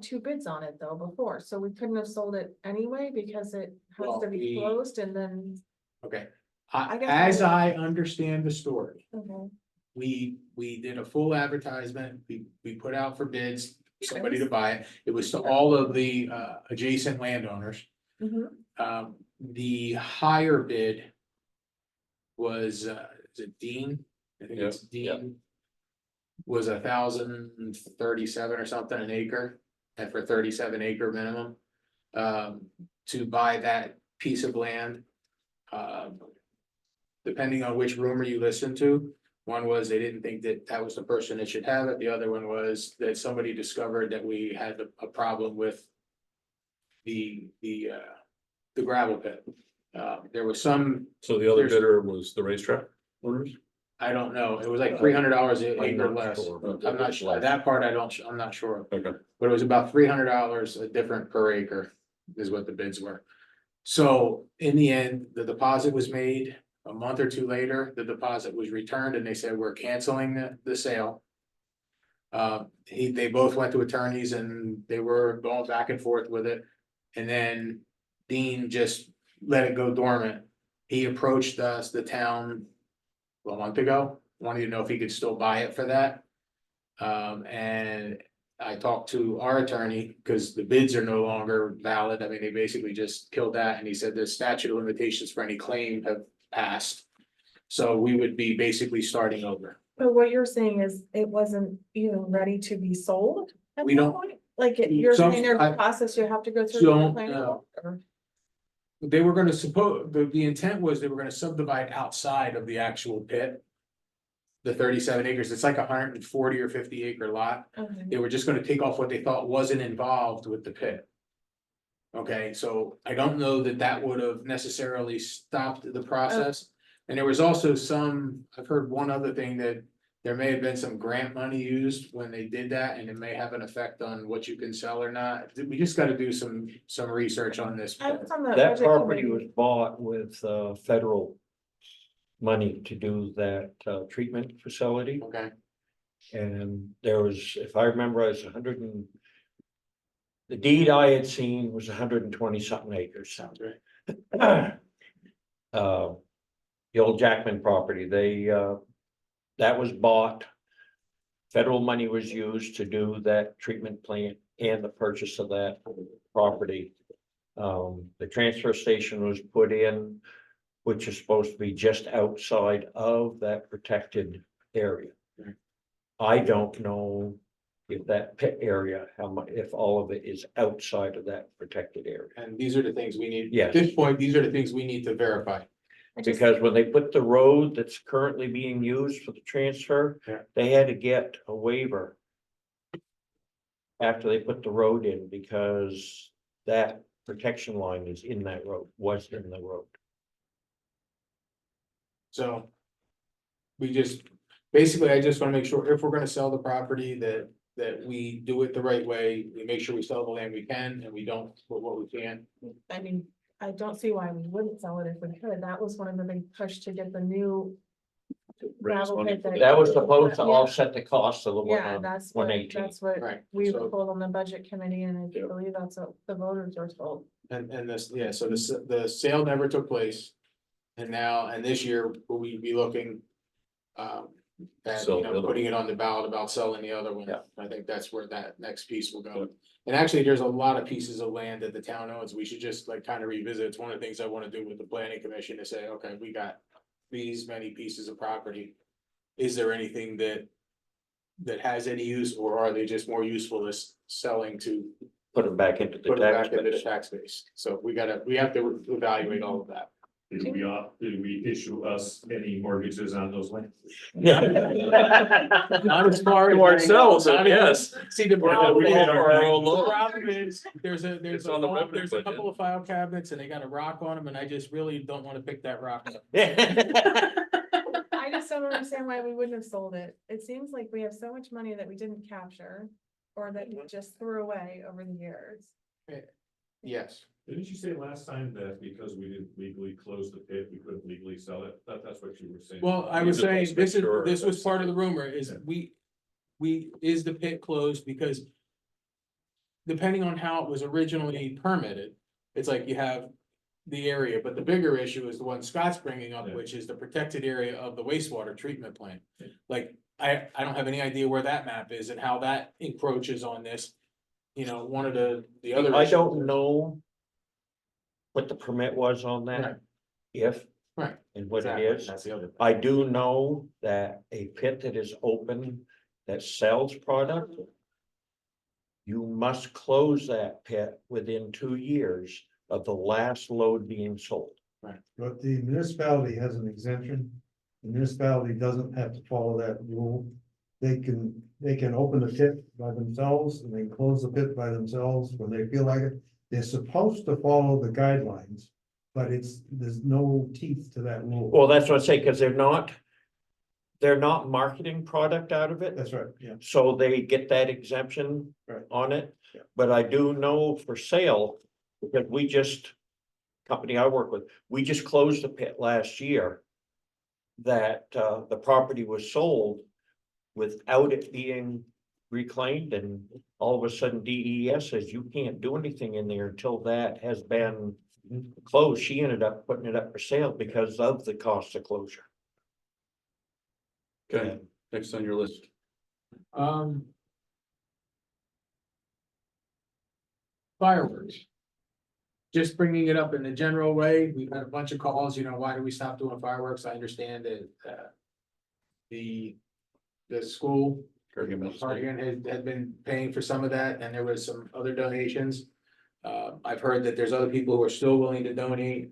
2 bids on it though before, so we couldn't have sold it anyway because it has Well, to be we- closed and then, Okay, I guess as I- I understand the story, okay. we did a full advertisement, we put out for bids, somebody to buy it. It was to all of the adjacent landowners. Mhm. The higher bid was, is it Dean? I think it's Dean. Was 1,037 or something an acre, and for 37 acre minimum. To buy that piece of land. Depending on which rumor you listen to, one was they didn't think that that was the person that should have it, the other one was that somebody discovered that we had a problem with. The gravel pit. There was some, So the other There's- bidder was the racetrack owners? I don't know, it was like $300 an I'm acre not less. sure, but I'm not it's sure, less. that part I'm not sure, Okay, but it was about $300 a different per acre is what the bids were. So in the end, the deposit was made, a month or 2 later, the deposit was returned and they said, we're canceling the sale. They both went to attorneys and they were going back and forth with it. And then Dean just let it go dormant. He approached us, the town, a month ago, wanted to know if he could still buy it for that. And I talked to our attorney, because the bids are no longer valid, I mean, they basically just killed that, and he said the statute of limitations for any claim have passed. So we would be basically starting over. But what you're saying is it wasn't even ready to be sold? At We that don't- point? Like, you're Some- saying there's I a process you have to go through? don't with the planning know. board, or- They were gonna suppose, the intent was they were gonna subdivide outside of the actual pit. The 37 acres, it's like a 140 or 50 acre lot. Okay. They were just gonna take off what they thought wasn't involved with the pit. Okay, so I don't know that that would have necessarily stopped the process. And there was also some, I've heard one other thing, that there may have been some grant money used when they did that, and it may have an effect on what you can sell or not. We just gotta do some research on this. I was on the That budget property committee. was bought with federal money to do that treatment facility. Okay, And there was, if I remember, it was 100 and. The deed I had seen was 120 something acres. sounds right. The old Jackman property, that was bought. Federal money was used to do that treatment plant and the purchase of that property. The transfer station was put in, which is supposed to be just outside of that protected area. Right. I don't know if that pit area, how much, if all of it is outside of that protected area. And these are the things we need, Yes. at this point, these are the things we need to verify. I just- Because when they put the road that's currently being used for the transfer, Yeah. they had to get a waiver. After they put the road in, because that protection line is in that road, was in the road. So. We just, basically, I just wanna make sure if we're gonna sell the property that we do it the right way. We make sure we sell the land we can and we don't put what we can. I mean, I don't see why we wouldn't sell it if we could. That was one of the big push to get the new. Raise gravel money pit for the- That was supposed to Yeah. offset the cost of the one Yeah, on that's what, 118. that's what Right, we so- were told on the budget committee, and I Yeah. believe that's what the voters were told. And this, yeah, so the sale never took place. And now, and this year, we'd be looking. At, Sell the other putting it on the ballot about selling the other one. Yeah. I think that's where that next piece will go. And actually, there's a lot of pieces of land that the town owns. We should just like kind of revisit. It's one of the things I want to do with the planning commission to say, okay, we got. These many pieces of property. Is there anything that has any use, or are they just more useful as selling to Put it back into the put it tax back into the base. tax base? So we have to evaluate all of that. Did we issue us any mortgages on those lands? Not as far as. To ourselves, Not even- yes. See, the Well, problem we is, had our own the law. problem is, there's It's on the revenue there's a budget. couple of file cabinets and they got a rock on them, and I just really don't wanna pick that rock up. I just don't understand why we wouldn't have sold it. It seems like we have so much money that we didn't capture. Or that we just threw away over the years. Yes, Didn't you say last time that because we didn't legally close the pit, we couldn't legally sell it? That's what you were saying. well, I You was just saying, want to make sure this was that's- part of the rumor, is Yeah. is the pit closed because. Depending on how it was originally permitted, it's like you have the area, but the bigger issue is the one Scott's bringing up, Yeah. which is the protected area of the wastewater treatment plant. Like, I don't have any idea where that map is and how that encroaches on this. One of the other. I issues don't is- know. What the permit was on Right. that, if. Right. And what it Exactly, is. that's the other thing. I do know that a pit that is open that sells product. You must close that pit within 2 years of the last load being sold. But the municipality has an exemption. The municipality doesn't have to follow that rule. They can open the pit by themselves and they can close the pit by themselves when they feel like it. They're supposed to follow the guidelines, but there's no teeth to that rule. Well, that's what I say, because they're not marketing product out of it. That's right, yeah. So they get that exemption Right. on it. Yeah. But I do know for sale, because company I work with, we just closed the pit last year. That the property was sold without it being reclaimed, and all of a sudden DES says you can't do anything in there until that has been closed. She ended up putting it up for sale because of the cost of closure. Okay, next on your list. fireworks. Just bringing it up in a general way, we've had a bunch of calls, you know, why do we stop doing fireworks? I understand that, the school Cardigan had been paying for some of that, and there was some other donations. I've heard that there's other people who are still willing to donate.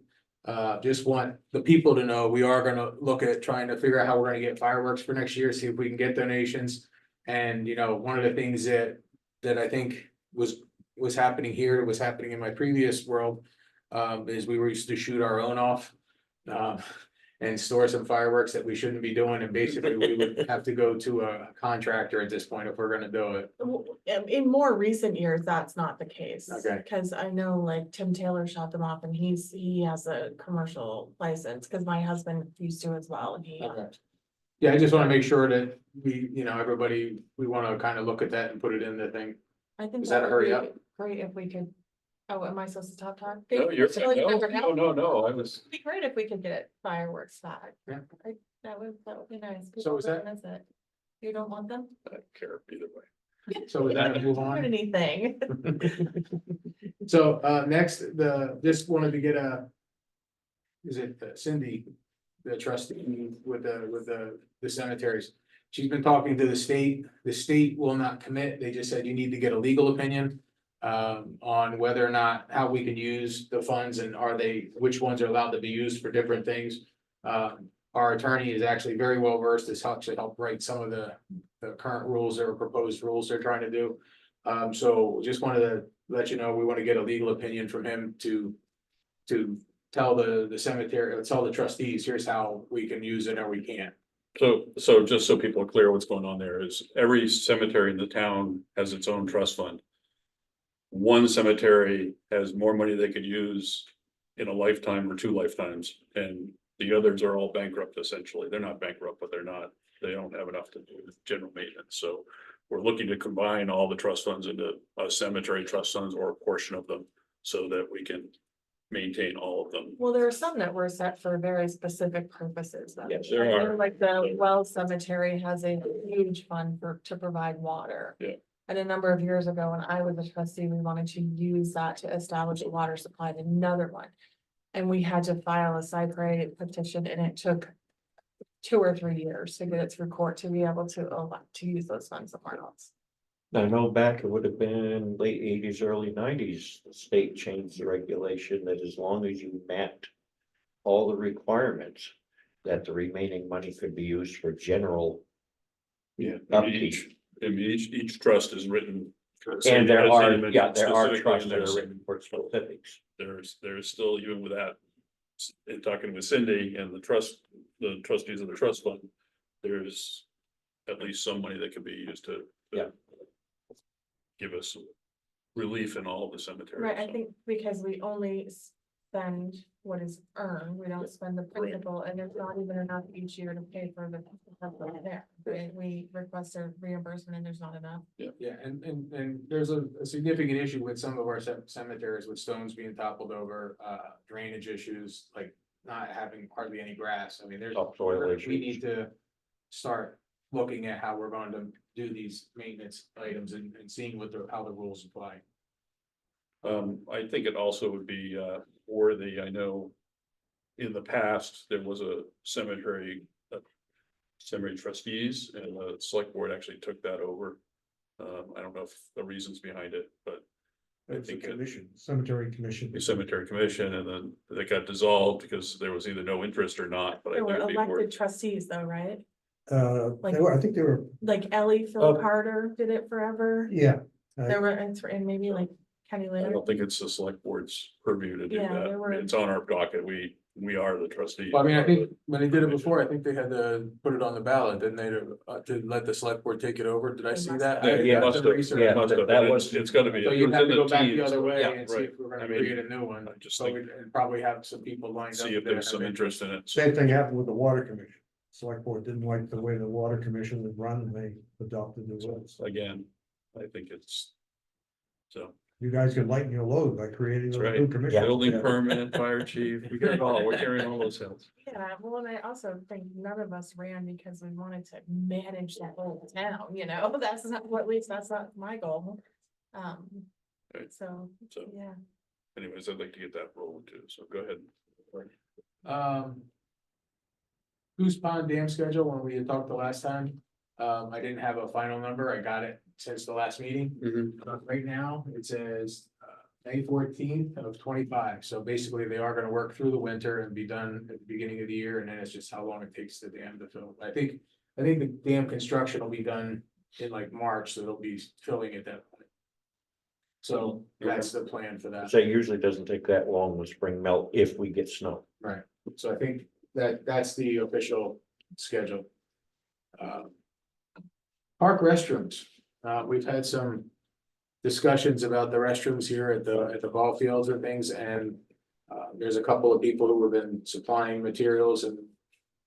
Just want the people to know, we are gonna look at trying to figure out how we're gonna get fireworks for next year, see if we can get donations. And, you know, one of the things that I think was happening here, was happening in my previous world, is we were used to shoot our own off. And store some fireworks that we shouldn't be doing, and basically we would have to go to a contractor at this point if we're gonna do it. In more recent years, that's not the case. Okay. Cause I know like Tim Taylor shot them off and he has a commercial license, cause my husband used to as well, and he. Okay. Yeah, I just wanna make sure that we, you know, everybody, we wanna kind of look at that and put it in the thing. I think Is that a would hurry be up? Great if we could, oh, am I supposed to stop talking? No, you're, Feel like you never no, know. no, I was, It'd be great if we could get fireworks back. Yeah. That would be nice. So is People that- don't miss it. You don't want them? I don't care either way. So with that, move Not on. anything. So, next, just wanted to get is it Cindy, the trustee with the cemeteries? She's been talking to the state will not commit, they just said you need to get a legal opinion. On whether or not, how we can use the funds and which ones are allowed to be used for different things. Our attorney is actually very well versed, has actually helped write some of the current rules or proposed rules they're trying to do. So just wanted to let you know, we want to get a legal opinion from him to tell the cemetery, tell the trustees, here's how we can use it or we can't. So just so people are clear what's going on there is every cemetery in the town has its own trust fund. One cemetery has more money they could use in a lifetime or 2 lifetimes, and the others are all bankrupt essentially. They're not bankrupt, but they don't have enough to do general maintenance. So we're looking to combine all the trust funds into a cemetery trust funds or a portion of them so that we can maintain all of them. Well, there are some that were set for very specific purposes. though. Yes, there I know, are. Like the Wells Cemetery has a huge fund to provide water. Yeah. And a number of years ago, when I was a trustee, we wanted to use that to establish a water supply in another one. And we had to file a cypre petition, and it took 2 or 3 years to get it through court to be able to elect to use those funds somewhere else. I know back, it would have been late 80s, early 90s, the state changed the regulation that as long as you met all the requirements, that the remaining money could be used for general. Yeah. Upkeep. Each trust is written. And there As are, Cindy yeah, mentioned, there are specifically trusts in that there, are written for specifics. There's still, even with that. In talking with Cindy and the trustees of the trust fund, there's at least some money that could be used to. Yeah. Give us relief in all of the cemeteries. Right, I think because we only spend what is earned, we don't spend the principal, and there's not even enough each year to pay for the stuff that's there. Right? We request a reimbursement and there's not enough. Yeah, and there's a significant issue with some of our cemeteries with stones being toppled over, drainage issues, like not having hardly any grass. I mean, Topsoil we issues. need to start looking at how we're going to do these maintenance items and seeing how the rules apply. I think it also would be worthy, I know. In the past, there was a cemetery trustees, and the select board actually took that over. I don't know if the reasons behind it, but It's a think it- commission, cemetery commission. the cemetery commission, and then that got dissolved because there was either no interest or not, but I There think were it'd be elected worth. trustees though, right? I think they were, Like Ellie Phil Oh. Carter did it forever. yeah, There were, and maybe like Kenny I Lander. don't think it's the select board's purview to do Yeah, that. there I were- mean, it's on our docket. We are the trustees. Well, I mean, I think when they did it before, I think they had to put it on the ballot, didn't they, to let the select board take it over? Did I They see must that? have. I Yeah, done must the have. research. Yeah, Must have, that and was- it's gotta be. So you'd have to go back the teams. other way Yeah, and see right. if we're I gonna mean, create a new one. I just So think- and probably have some people lined up. See if that there's some have interest in it. same thing happened with the water commission. Select board didn't like the way the water commission was run, and they adopted the rules. Again, I think it's. So, You guys can lighten your load by creating that's those right. new commissions. Building permit, fire chief, we got it all. We're carrying all those hills. Yeah, well, and I also think none of us ran because we wanted to manage that whole town, you know, that's not, at least that's not my goal. So, So yeah. anyways, I'd like to get that rolling too, so go ahead. Goose Pond Dam schedule, when we had talked the last time, I didn't have a final number, I got it since the last meeting. Right now, it says, May 14th of 25, so basically they are gonna work through the winter and be done at the beginning of the year, and then it's just how long it takes the dam to fill. I think the dam construction will be done in like March, so they'll be filling at that point. So that's the plan for that. So it usually doesn't take that long with spring melt if we get snow. Right, so I think that's the official schedule. Park restrooms, we've had some discussions about the restrooms here at the ball fields and things, and there's a couple of people who have been supplying materials, and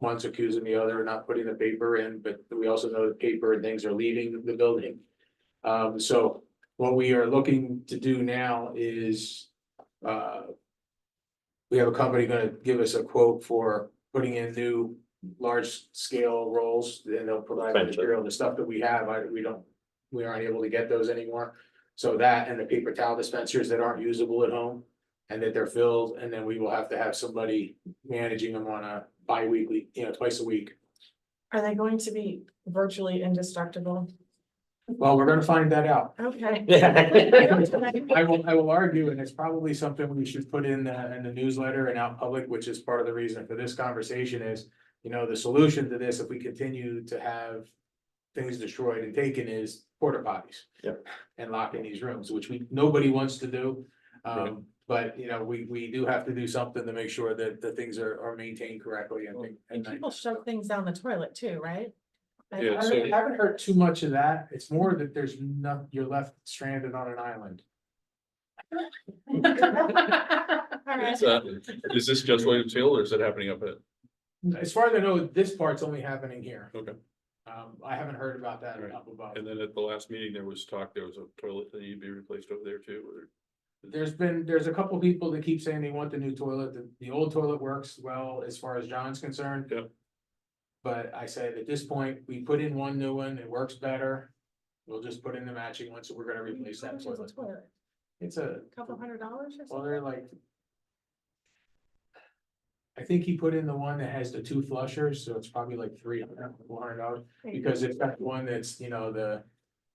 one's accusing the other of not putting the paper in, but we also know the paper and things are leaving the building. So what we are looking to do now is, we have a company gonna give us a quote for putting in new large scale rolls, and they'll provide the Expensive. material, the stuff that we have, we aren't able to get those anymore. So that and the paper towel dispensers that aren't usable at home and that they're filled, and then we will have to have somebody managing them on a bi-weekly, twice a week. Are they going to be virtually indestructible? Well, we're gonna find that out. Okay. I will argue, and it's probably something we should put in the newsletter and out public, which is part of the reason for this conversation is, the solution to this, if we continue to have things destroyed and taken, is porta potties. Yep. And lock in these rooms, which nobody wants to do. Right. But, we do have to do something to make sure that the things are maintained correctly and. And people shove things down the toilet too, right? I- Yeah, I so- haven't heard too much of that. It's more that there's you're left stranded on an island. All right. Is this just Williams Hill or is it happening up at? As far as I know, this part's only happening here. Okay. I haven't heard about that Right. up above. And then at the last meeting, there was talk, there was a toilet that needed to be replaced over there too, or? There's a couple people that keep saying they want the new toilet. The old toilet works well as far as John's concerned. Yep. But I said, at this point, we put in one new one, it works better. We'll just put in the matching one, so we're gonna replace How that much is a toilet. toilet? It's a, Couple $100 or well, something? they're like. I think he put in the one that has the two flushers, so it's probably like $300-400, because it's got one that's, the.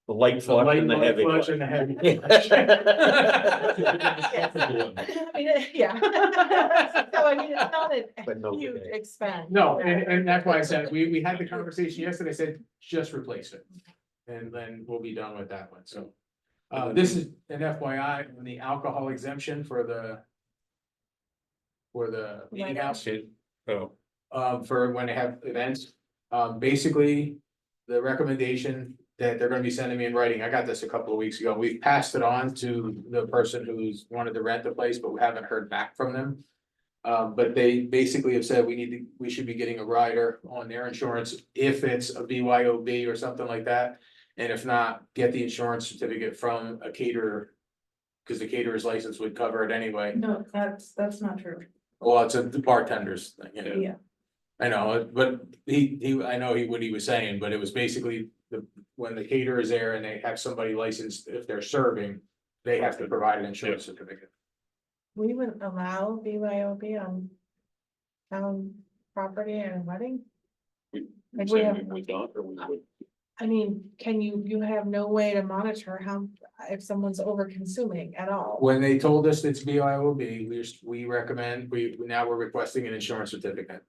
The light The flush light and the heavy flush flush. and the heavy I mean, yeah. So I mean, it's not But no a huge bidet. expense. No, and that's why I said, we had the conversation yesterday, I said, just replace it. And then we'll be done with that one, so. This is an FYI, on the alcohol exemption for the. For the meeting house, Oh, for when they have events. Basically, the recommendation that they're gonna be sending me in writing, I got this a couple of weeks ago, we passed it on to the person who's wanted to rent the place, but we haven't heard back from them. But they basically have said we should be getting a rider on their insurance if it's a BYOB or something like that. And if not, get the insurance certificate from a caterer. Cause the caterer's license would cover it anyway. No, that's not true. Well, it's a bartender's thing, Yeah. I know, but I know what he was saying, but it was basically when the caterer is there and they have somebody licensed, if they're serving, they have to provide an insurance certificate. We wouldn't allow BYOB on town property and a wedding? Like we have, we don't, or we would? I mean, you have no way to monitor if someone's over consuming at all? When they told us it's BYOB, we recommend, now we're requesting an insurance certificate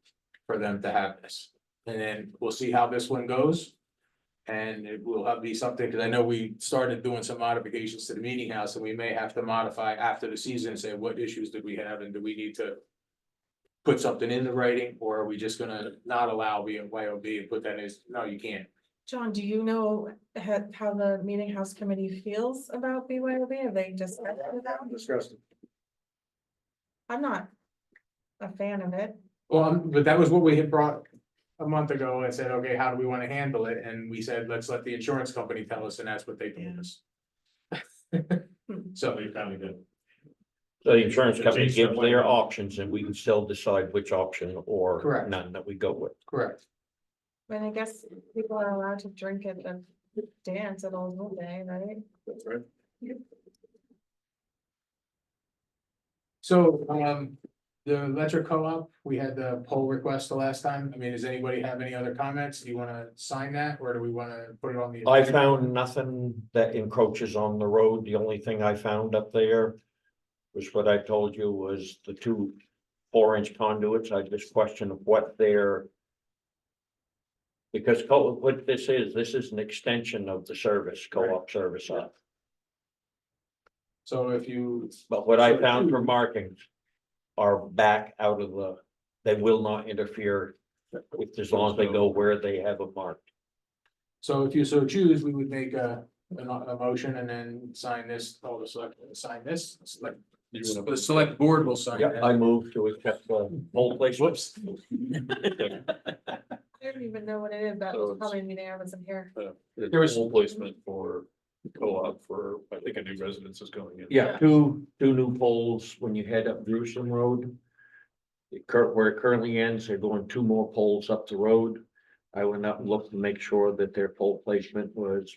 for them to have this. And then we'll see how this one goes. And it will be something, because I know we started doing some modifications to the meeting house, and we may have to modify after the season and say, what issues did we have, and do we need to put something in the writing, or are we just gonna not allow BYOB and put that as, no, you can't. John, do you know how the meeting house committee feels about BYOB? Have they discussed it with them? Discussed it. I'm not a fan of it. Well, but that was what we had brought a month ago and said, okay, how do we want to handle it? And we said, let's let the insurance company tell us, and that's what they told us. So we kind of good. So the insurance company gives their options and we can still decide which option or Correct. none that we go with. Correct. And I guess people are allowed to drink at the dance at Old Home Day, right? That's right. So, the electric co-op, we had the poll request the last time. I mean, does anybody have any other comments? Do you wanna sign that, or do we wanna put it on the? I agenda? found nothing that encroaches on the road. The only thing I found up there was what I told you was the two 4-inch conduits. I just questioned what they're. Because what this is an extension of the service, co-op service. So if you, But what I found for markings are back out of the, they will not interfere with, as long as they go where they have it marked. so if you so choose, we would make a motion and then sign this, all the select, sign this, select. The select board will sign Yeah, that. I move to accept the whole place. Whoops. I don't even know what it is. That So was it's- probably a meeting I wasn't here. There was- Full placement for co-op for, I think, a new residence is going in. Yeah, two new poles when you head up Jerusalem Road. Where it currently ends, they're going 2 more poles up the road. I went up and looked to make sure that their pole placement was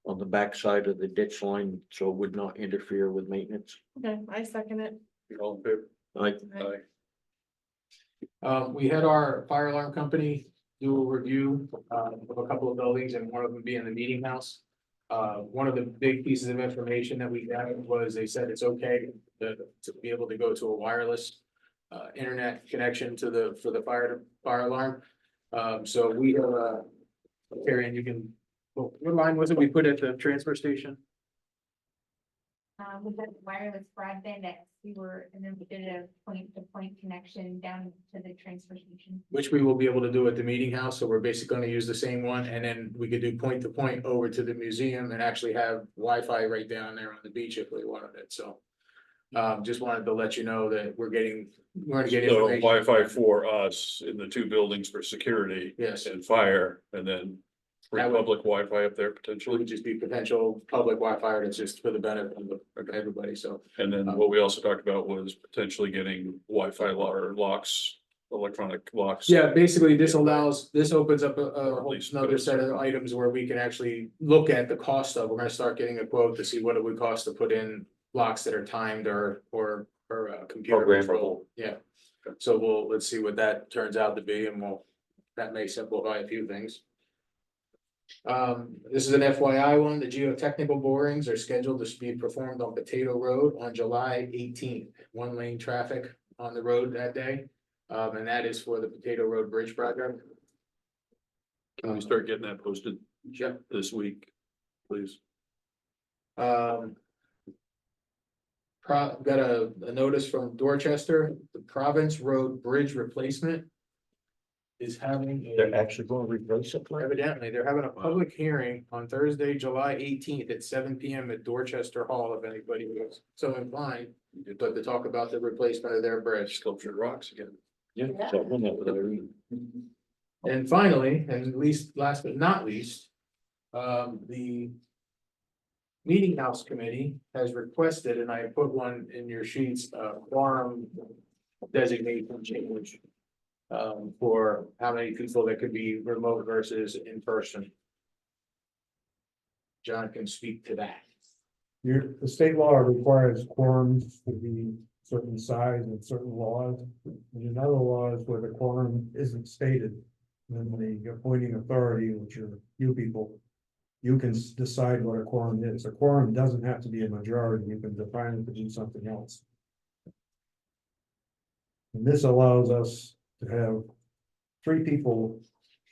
on the backside of the ditch line, so it would not interfere with maintenance. Okay, I second it. All in favor? Like, Aye. We had our fire alarm company do a review, of a couple of buildings and one of them being the meeting house. One of the big pieces of information that we got was they said it's okay to be able to go to a wireless. Internet connection to for the fire alarm. So we have Karen, you can, what line was it we put at the transfer station? We got wireless broadband that we were, and then we did a point-to-point connection down to the transfer station. Which we will be able to do at the meeting house, so we're basically gonna use the same one, and then we could do point to point over to the museum and actually have Wi-Fi right down there on the beach if we wanted it, so. Just wanted to let you know that we're gonna get So information. Wi-Fi for us in the 2 buildings for security Yes, and fire, and then free That would- public Wi-Fi up there it potentially. would just be potential public Wi-Fi, that's just for the benefit of everybody, so. And then what we also talked about was potentially getting Wi-Fi or locks, electronic locks. Yeah, basically, this opens up Or a at whole least another put it- set of items where we can actually look at the cost of, we're gonna start getting a quote to see what it would cost to put in locks that are timed or computer control. Programmable. Yeah, so let's see what that turns out to be, and that may simplify a few things. This is an FYI one, the geotechnical borings are scheduled to be performed on Potato Road on July 18th. 1-lane traffic on the road that day, and that is for the Potato Road Bridge project. Can we start getting that posted Yep. this week, please? Got a notice from Dorchester, the Province Road Bridge Replacement. Is having they're a, actually going to replace it. Like? evidently, they're having a public hearing on Thursday, July 18th at 7 PM at Dorchester Hall, if anybody was so inclined. But to talk about the replacement of their bridge. Sculptured rocks again. Yeah. So, we'll know what I read. And finally, and last but not least, the Meeting House Committee has requested, and I put one in your sheets, quorum designation change. For how many people that could be remote versus in person. John can speak to that. The state law requires quorums to be certain size and certain laws. And in other laws where the quorum isn't stated, then the appointing authority, which are you people, you can decide what a quorum is. A quorum doesn't have to be a majority. You can define it to be something else. And this allows us to have 3 people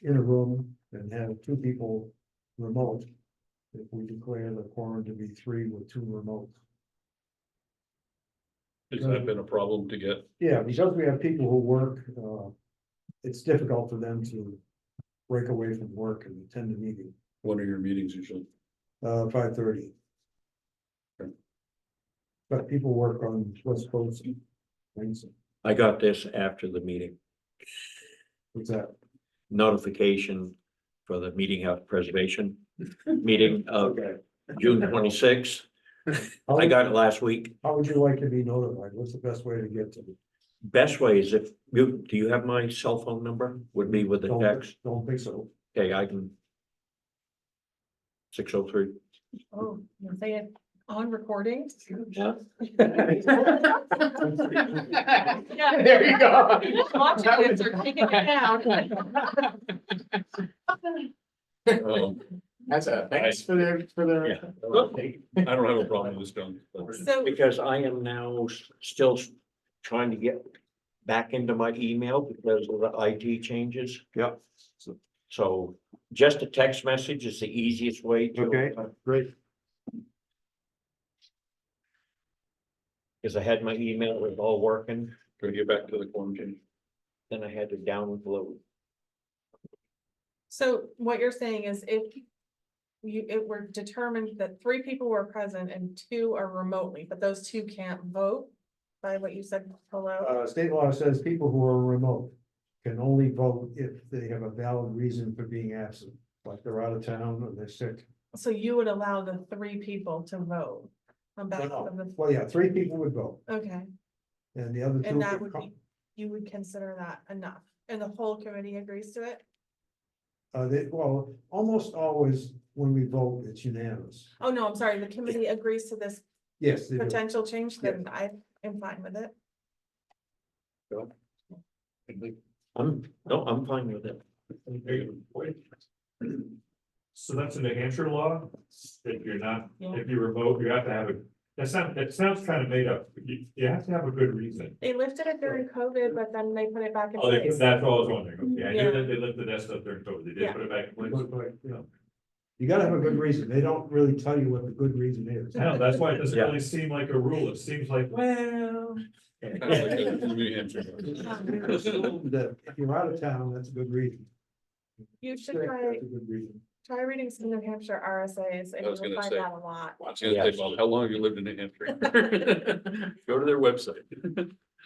in a room and have 2 people remote. If we declare the quorum to be 3 with 2 remote. Has that been a problem to get? Yeah, because we have people who work, it's difficult for them to break away from work and attend a meeting, When are your meetings usually? 5:30. Okay. But people work on West Coast. Wednesday. I got this after the meeting. What's that? Notification for the meeting house preservation meeting of Okay. June 26th. How I got it last week. how would you like to be notified? What's the best way to get to me? Best way is if do you have my cell phone number? Would be with the text. Don't think so. Okay, I can. 603. Oh, you say it. On recording? Yeah. There you go. Watching this or taking it down. That's a, thanks for the. I don't have a problem with this done. So, Because I am now still trying to get back into my email because of the IT changes. Yeah. So just a text message is the easiest way to. Okay. Great. Cause I had my email, it was all working, Can we get back to the quarantine? then I had to download. so what you're saying is if it were determined that 3 people were present and 2 are remotely, but those 2 can't vote by what you said below? State law says people who are remote can only vote if they have a valid reason for being absent, like they're out of town or they're sick. So you would allow the 3 people to vote on behalf of the, Well, yeah, 3 people would vote, okay, and the other 2 and that could would come. be, you would consider that enough, and the whole committee agrees to it? Well, almost always when we vote, it's unanimous. Oh, no, I'm sorry, the committee agrees to this Yes, they do. potential change, then I am fine with it. I'm fine with it. So that's a New Hampshire law, if you're not, Yeah. if you remote, you have to have a, that sounds kind of made up, you have to have a good reason. They lifted it during COVID, but then they put it back in Oh, place. that's all I was wondering, okay, I Yeah. knew that they lifted that stuff during COVID, they did Yeah. put it back in place. Look like, you know, you gotta have a good reason. They don't really tell you what the good reason is. I know, that's why it doesn't Yeah. really seem like a rule, it seems like, well. Kind of like the New Hampshire. That if you're out of town, that's a good reason. You should That's try, a good reason. try reading some New Hampshire RSA's, and I was you'll gonna find say. that a lot. I was gonna say, well, how long have you lived in New Hampshire? Go to their website.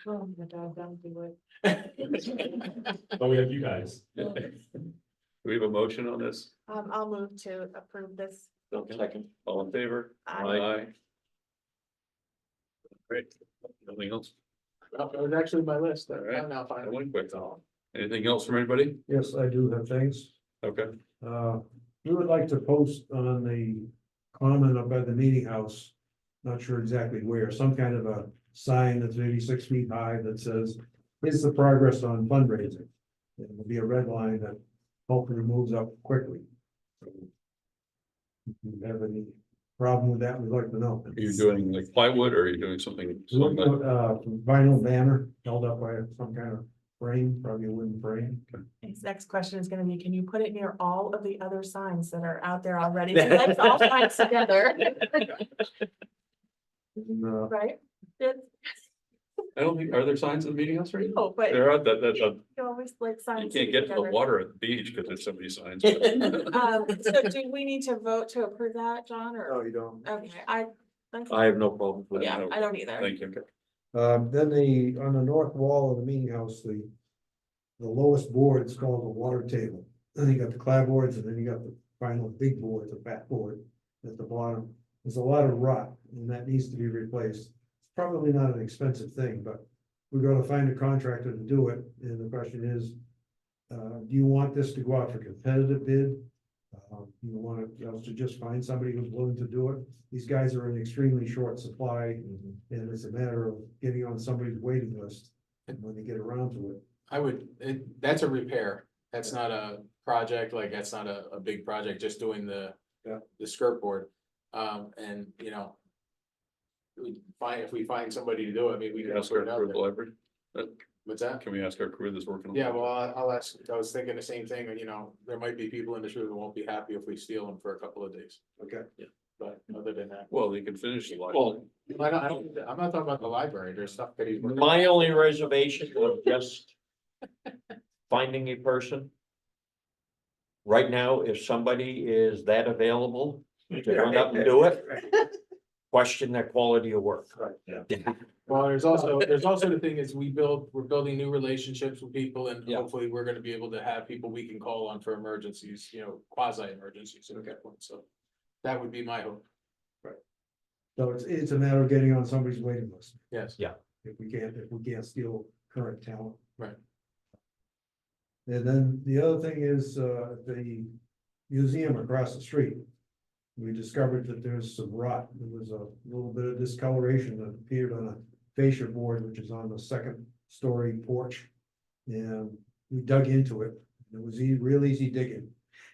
Oh, my God, don't do it. Oh, we have you guys. Do we have a motion on this? I'll move to approve this. Second. All in favor? Aye. Great. Nothing else? That was actually my list. All right. I'm now I fine. went quick. Anything else from anybody? Yes, I do have things. Okay. We would like to post on the common up by the meeting house. Not sure exactly where, some kind of a sign that's maybe 6 feet high that says, here's the progress on fundraising. It will be a red line that hopefully moves up quickly. If you have any problem with that, we'd like to know. Are you doing like plywood or are you doing something? We'll put, vinyl banner held up by some kind of frame, probably a wooden frame. His next question is gonna be, can you put it near all of the other signs that are out there already? So let's all signs together, And, right? It's- I don't think, are there signs in the meeting house right now? Oh, but There are, that, you always like you signs. can't get to the together. water at the beach because there's so many signs. So do we need to vote to approve that, John, No, or, you don't. okay, I have no problem with it. yeah, I don't either. Thank you. Then on the north wall of the meeting house, the lowest board is called the water table. Then you got the clapboards and then you got the final big board, the fat board at the bottom. There's a lot of rot and that needs to be replaced. It's probably not an expensive thing, but we're gonna find a contractor to do it. And the question is, do you want this to go out for competitive bid? You want us to just find somebody who's willing to do it? These guys are in extremely short supply and it's a matter of getting on somebody's waiting list when they get around to it. I would, that's a repair. That's not a project, like, that's not a big project, just doing the. Yeah. The skirt board, and, you know. If we find somebody to do it, maybe we can. Ask put our it out crew at the there. library. What's that? Can we ask our crew that's working on? Yeah, it? well, I'll ask, I was thinking the same thing, and you know, there might be people in this room who won't be happy if we steal them for a couple of days, Okay. but other than that. Well, they can finish the line. Well, I'm not talking about the library, there's stuff that he's. working on. my only reservation was just finding a person. Right now, if somebody is that available to run up and do it, question their quality of work. Well, there's also the thing is we're building new relationships with people and Yeah. hopefully we're gonna be able to have people we can call on for emergencies, you know, quasi emergencies at that point, so. That would be my hope, So it's a matter of getting on somebody's waiting list. yes. Yeah. If we can't steal current talent. Right. And then the other thing is, the museum across the street. We discovered that there's some rot. There was a little bit of discoloration that appeared on a fascia board, which is on the second story porch. And we dug into it. It was real easy digging.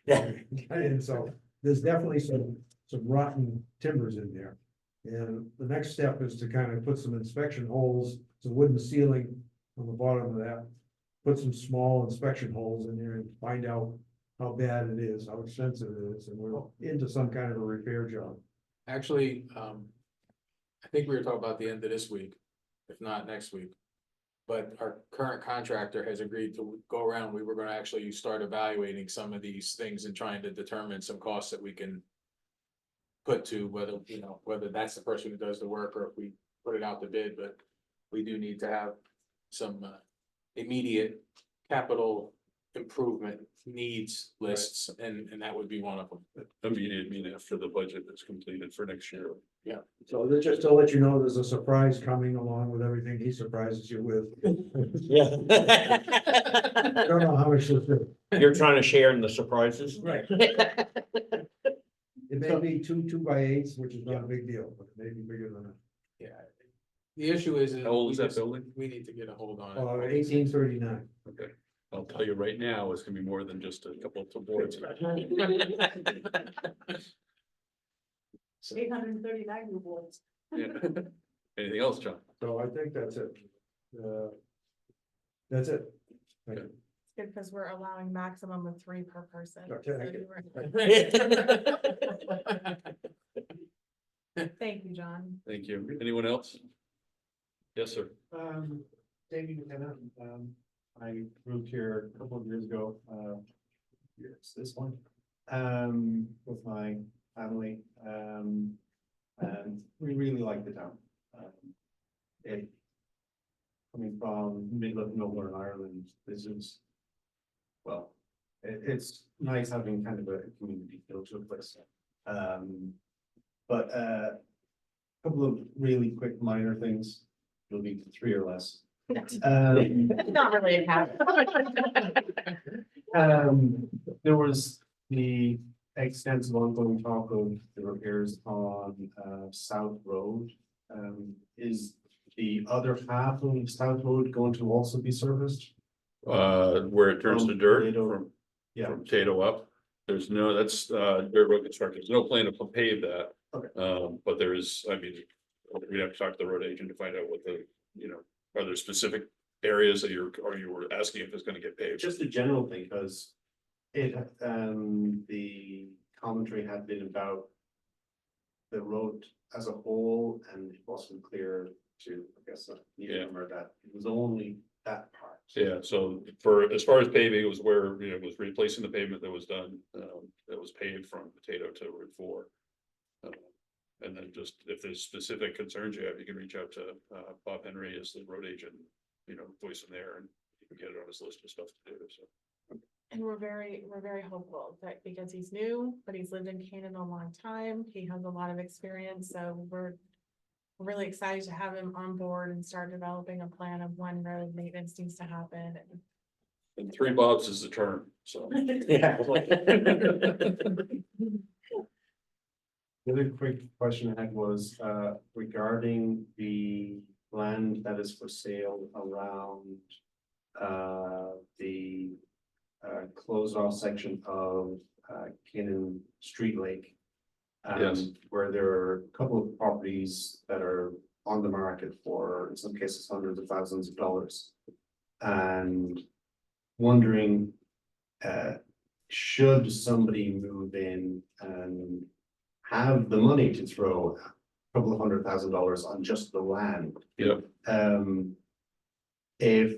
Yeah. And so there's definitely some rotten timbers in there. And the next step is to kind of put some inspection holes, some wooden ceiling on the bottom of that. Put some small inspection holes in there and find out how bad it is, how expensive it is, and we're into some kind of a repair job. Actually, I think we were talking about the end of this week, if not next week. But our current contractor has agreed to go around. We were gonna actually start evaluating some of these things and trying to determine some costs that we can put to whether, you know, whether that's the person who does the work or if we put it out to bid, but we do need to have some immediate capital improvement needs lists, and that would be one of them. Immediate mean after the budget is completed for next year. So just to let you know, there's a surprise coming along with everything he surprises you with. Yeah. I don't know how much this is. You're trying to share in the surprises? Right. It may be two 2x8s, which is not a big deal, but it may be bigger than that. Yeah. The issue is. How old we is that just- building? We need to get a hold on it. 1839. Okay, I'll tell you right now, it's gonna be more than just a couple of boards. 839 new boards. Yeah. Anything else, John? So I think that's it. That's it. Thank you. Good, because we're allowing maximum of 3 per person. Okay. So you were- Thank you, John. Thank you. Anyone else? Yes, sir. David McKenna, I moved here a couple of years ago, it's this one, with my family, and we really like the town. It, coming from middle of Northern Ireland, this is, well, it's nice having kind of a community feel to a place. But couple of really quick minor things, you'll be 3 or less. Not really a habit. There was the extensive ongoing talk of the repairs on South Road. Is the other half of South Road going to also be serviced? Where it turns to From dirt Tato. from, Yeah. from Tato up. There's no, that's, dirt road construction. There's no plan to pave that. Okay. But there is, I mean, we'd have to talk to the road agent to find out what the, you know, are there specific areas that you were asking if it's gonna get paved? Just a general thing, because it, the commentary had been about the road as a whole, and it wasn't clear to, I guess, Yeah. remember that it was only that part. Yeah, so for, as far as paving, it was where, you know, it was replacing the pavement that was done, that was paved from Potato to Route 4. And then just, if there's specific concerns you have, you can reach out to, Bob Henry as the road agent, you know, voice them there and you can get it on his list of stuff to do, so. And we're very hopeful that because he's new, but he's lived in Canaan a long time, he has a lot of experience, so we're really excited to have him on board and start developing a plan of when road maintenance needs to happen. And 3 Bobs is the term, so. Yeah. The other quick question I had was regarding the land that is for sale around the closed off section of Canaan Street Lake. Yes. Where there are a couple of properties that are on the market for, in some cases, hundreds of thousands of dollars. And wondering, should somebody move in and have the money to throw a couple of $100,000 on just the land? Yep. If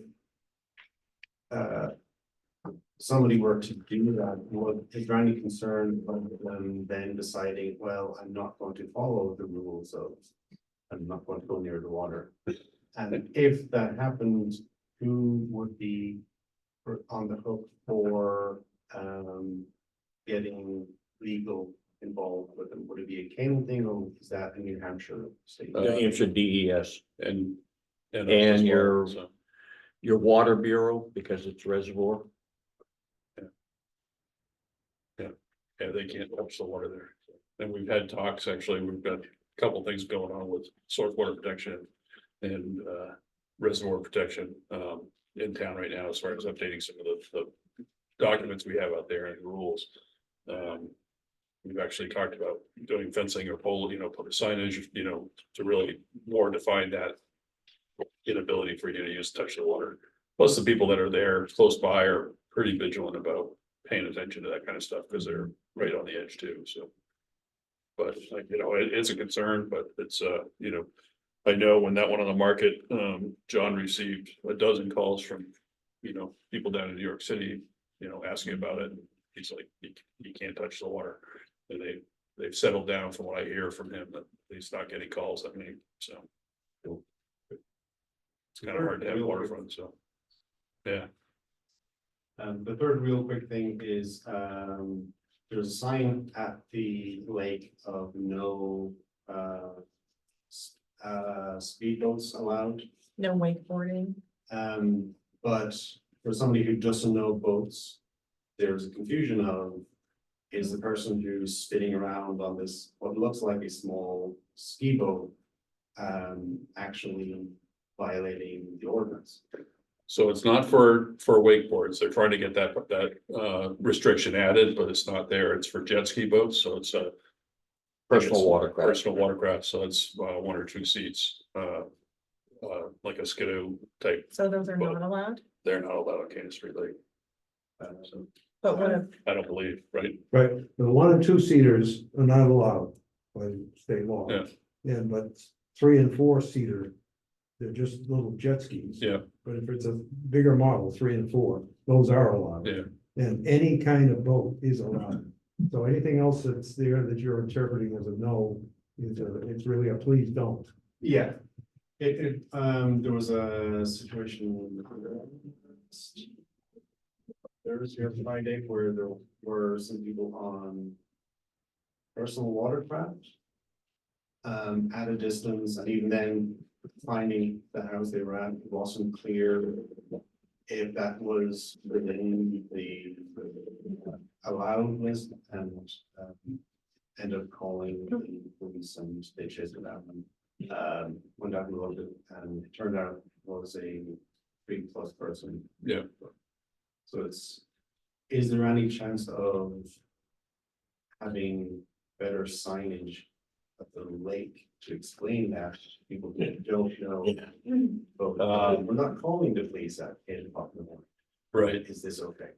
somebody were to do that, is there any concern of them then deciding, well, I'm not going to follow the rules of, I'm not going to go near the water? And if that happens, who would be on the hook for getting legal involved with them? Would it be a Canaan thing, or is that a New Hampshire state? New Hampshire DES And. And us as well, your- so. your water bureau, because it's reservoir. Yeah, they can't touch the water there. and we've had talks, actually, we've got a couple things going on with source water protection and, reservoir protection, in town right now, as far as updating some of the documents we have out there and rules. We've actually talked about doing fencing or pole, put a signage, to really more define that inability for you to use touch the water. Plus, the people that are there close by are pretty vigilant about paying attention to that kind of stuff, because they're right on the edge too, so. But like, it's a concern, but it's, I know when that went on the market, John received a dozen calls from, people down in New York City, asking about it. He's like, you can't touch the water. And they've settled down from what I hear from him, that he's not getting calls at me, so. It's kind of hard to have waterfront, so. Yeah, The third real quick thing is, there's a sign at the lake of no, speedboats allowed. No wakeboarding. But for somebody who doesn't know boats, there's a confusion of, is the person who's spinning around on this, what looks like a small ski boat, actually violating the ordinance? so it's not for wakeboards. They're trying to get that restriction added, but it's not there. It's for jet ski boats, so it's a. Personal watercraft. Personal watercraft, so it's one or two seats, like a skidoo type. So those are not allowed, They're not allowed on Canaan Street Lake. So but what if, I don't believe, right? Right, the 1 and 2 seaters are not allowed by state law. Yeah. Yeah, but 3 and 4 seater, they're just little jet skis. Yeah. But if it's a bigger model, 3 and 4, those are allowed. Yeah. And any kind of boat is allowed. So anything else that's there that you're interpreting as a no, it's really a please don't. Yeah. There was a situation. Thursday or Friday where there were some people on personal watercraft. At a distance, and even then, finding the house they were at, it wasn't clear if that was within the allowed list, and ended up calling the police and they chased it out and went out and looked it, and it turned out it was a big plus person. Yeah. So is there any chance of having better signage at the lake to explain that people don't know? But we're not calling the police at 8 o'clock in the morning. Right. Is this okay?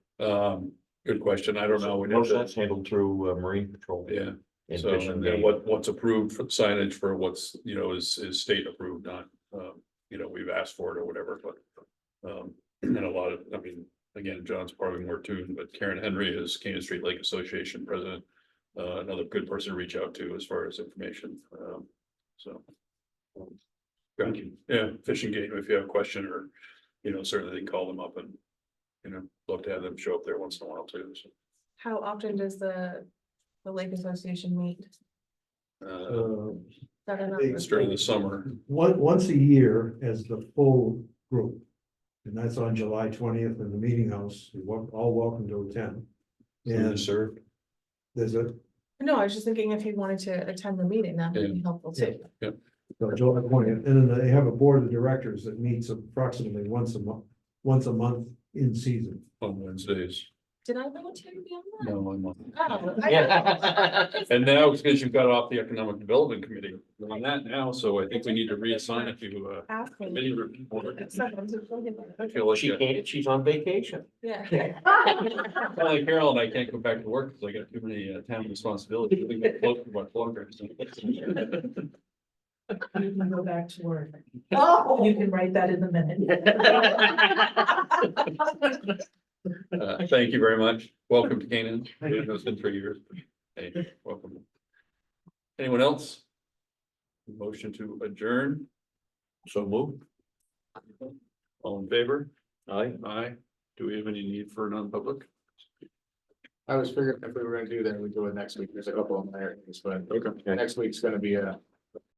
Good question. I don't know. We'd have Most of to- that's handled through Marine Patrol. Yeah, And so, Fish and and then Game. what's approved for signage for what's, is state approved, not, we've asked for it or whatever, but. And a lot of, I mean, again, John's probably more tuned, but Karen Henry is Canaan Street Lake Association president. Another good person to reach out to as far as information, so. Thank you. Yeah, Fishing Game, if you have a question or, certainly they can call them up and, love to have them show up there once in a while too, so. how often does the Lake Association meet? That enough? It's during the summer, Once a year as the full group. And that's on July 20th in the meeting house. You're all welcome to attend. And served. there's a, No, I was just thinking if he wanted to attend the meeting, that would be helpful too. so July 20th, and then they have a board of directors that meets approximately once a month in season. On Wednesdays. Did I volunteer to be on that? No, I'm not. Oh, I- Yeah. And now it's because you've got off the Economic Development Committee on that now, so I think we need to reassign a few Ask me. committee people. Someone to fill in. I feel like, She can't, she's on vacation. Yeah. like Carol and I can't go back to work because I got too many town responsibilities. We got close to my programs. You can go back to work. Oh, you can write that in the minute. Thank you very much. Welcome to Canaan. It's been 3 years. Hey, welcome. Anyone else? Motion to adjourn. So moved. All in favor? Aye. Aye. Do we have any need for non-public? I was figuring if we were gonna do that, we'd do it next week. There's a couple of minor things, but Okay. next week's gonna be a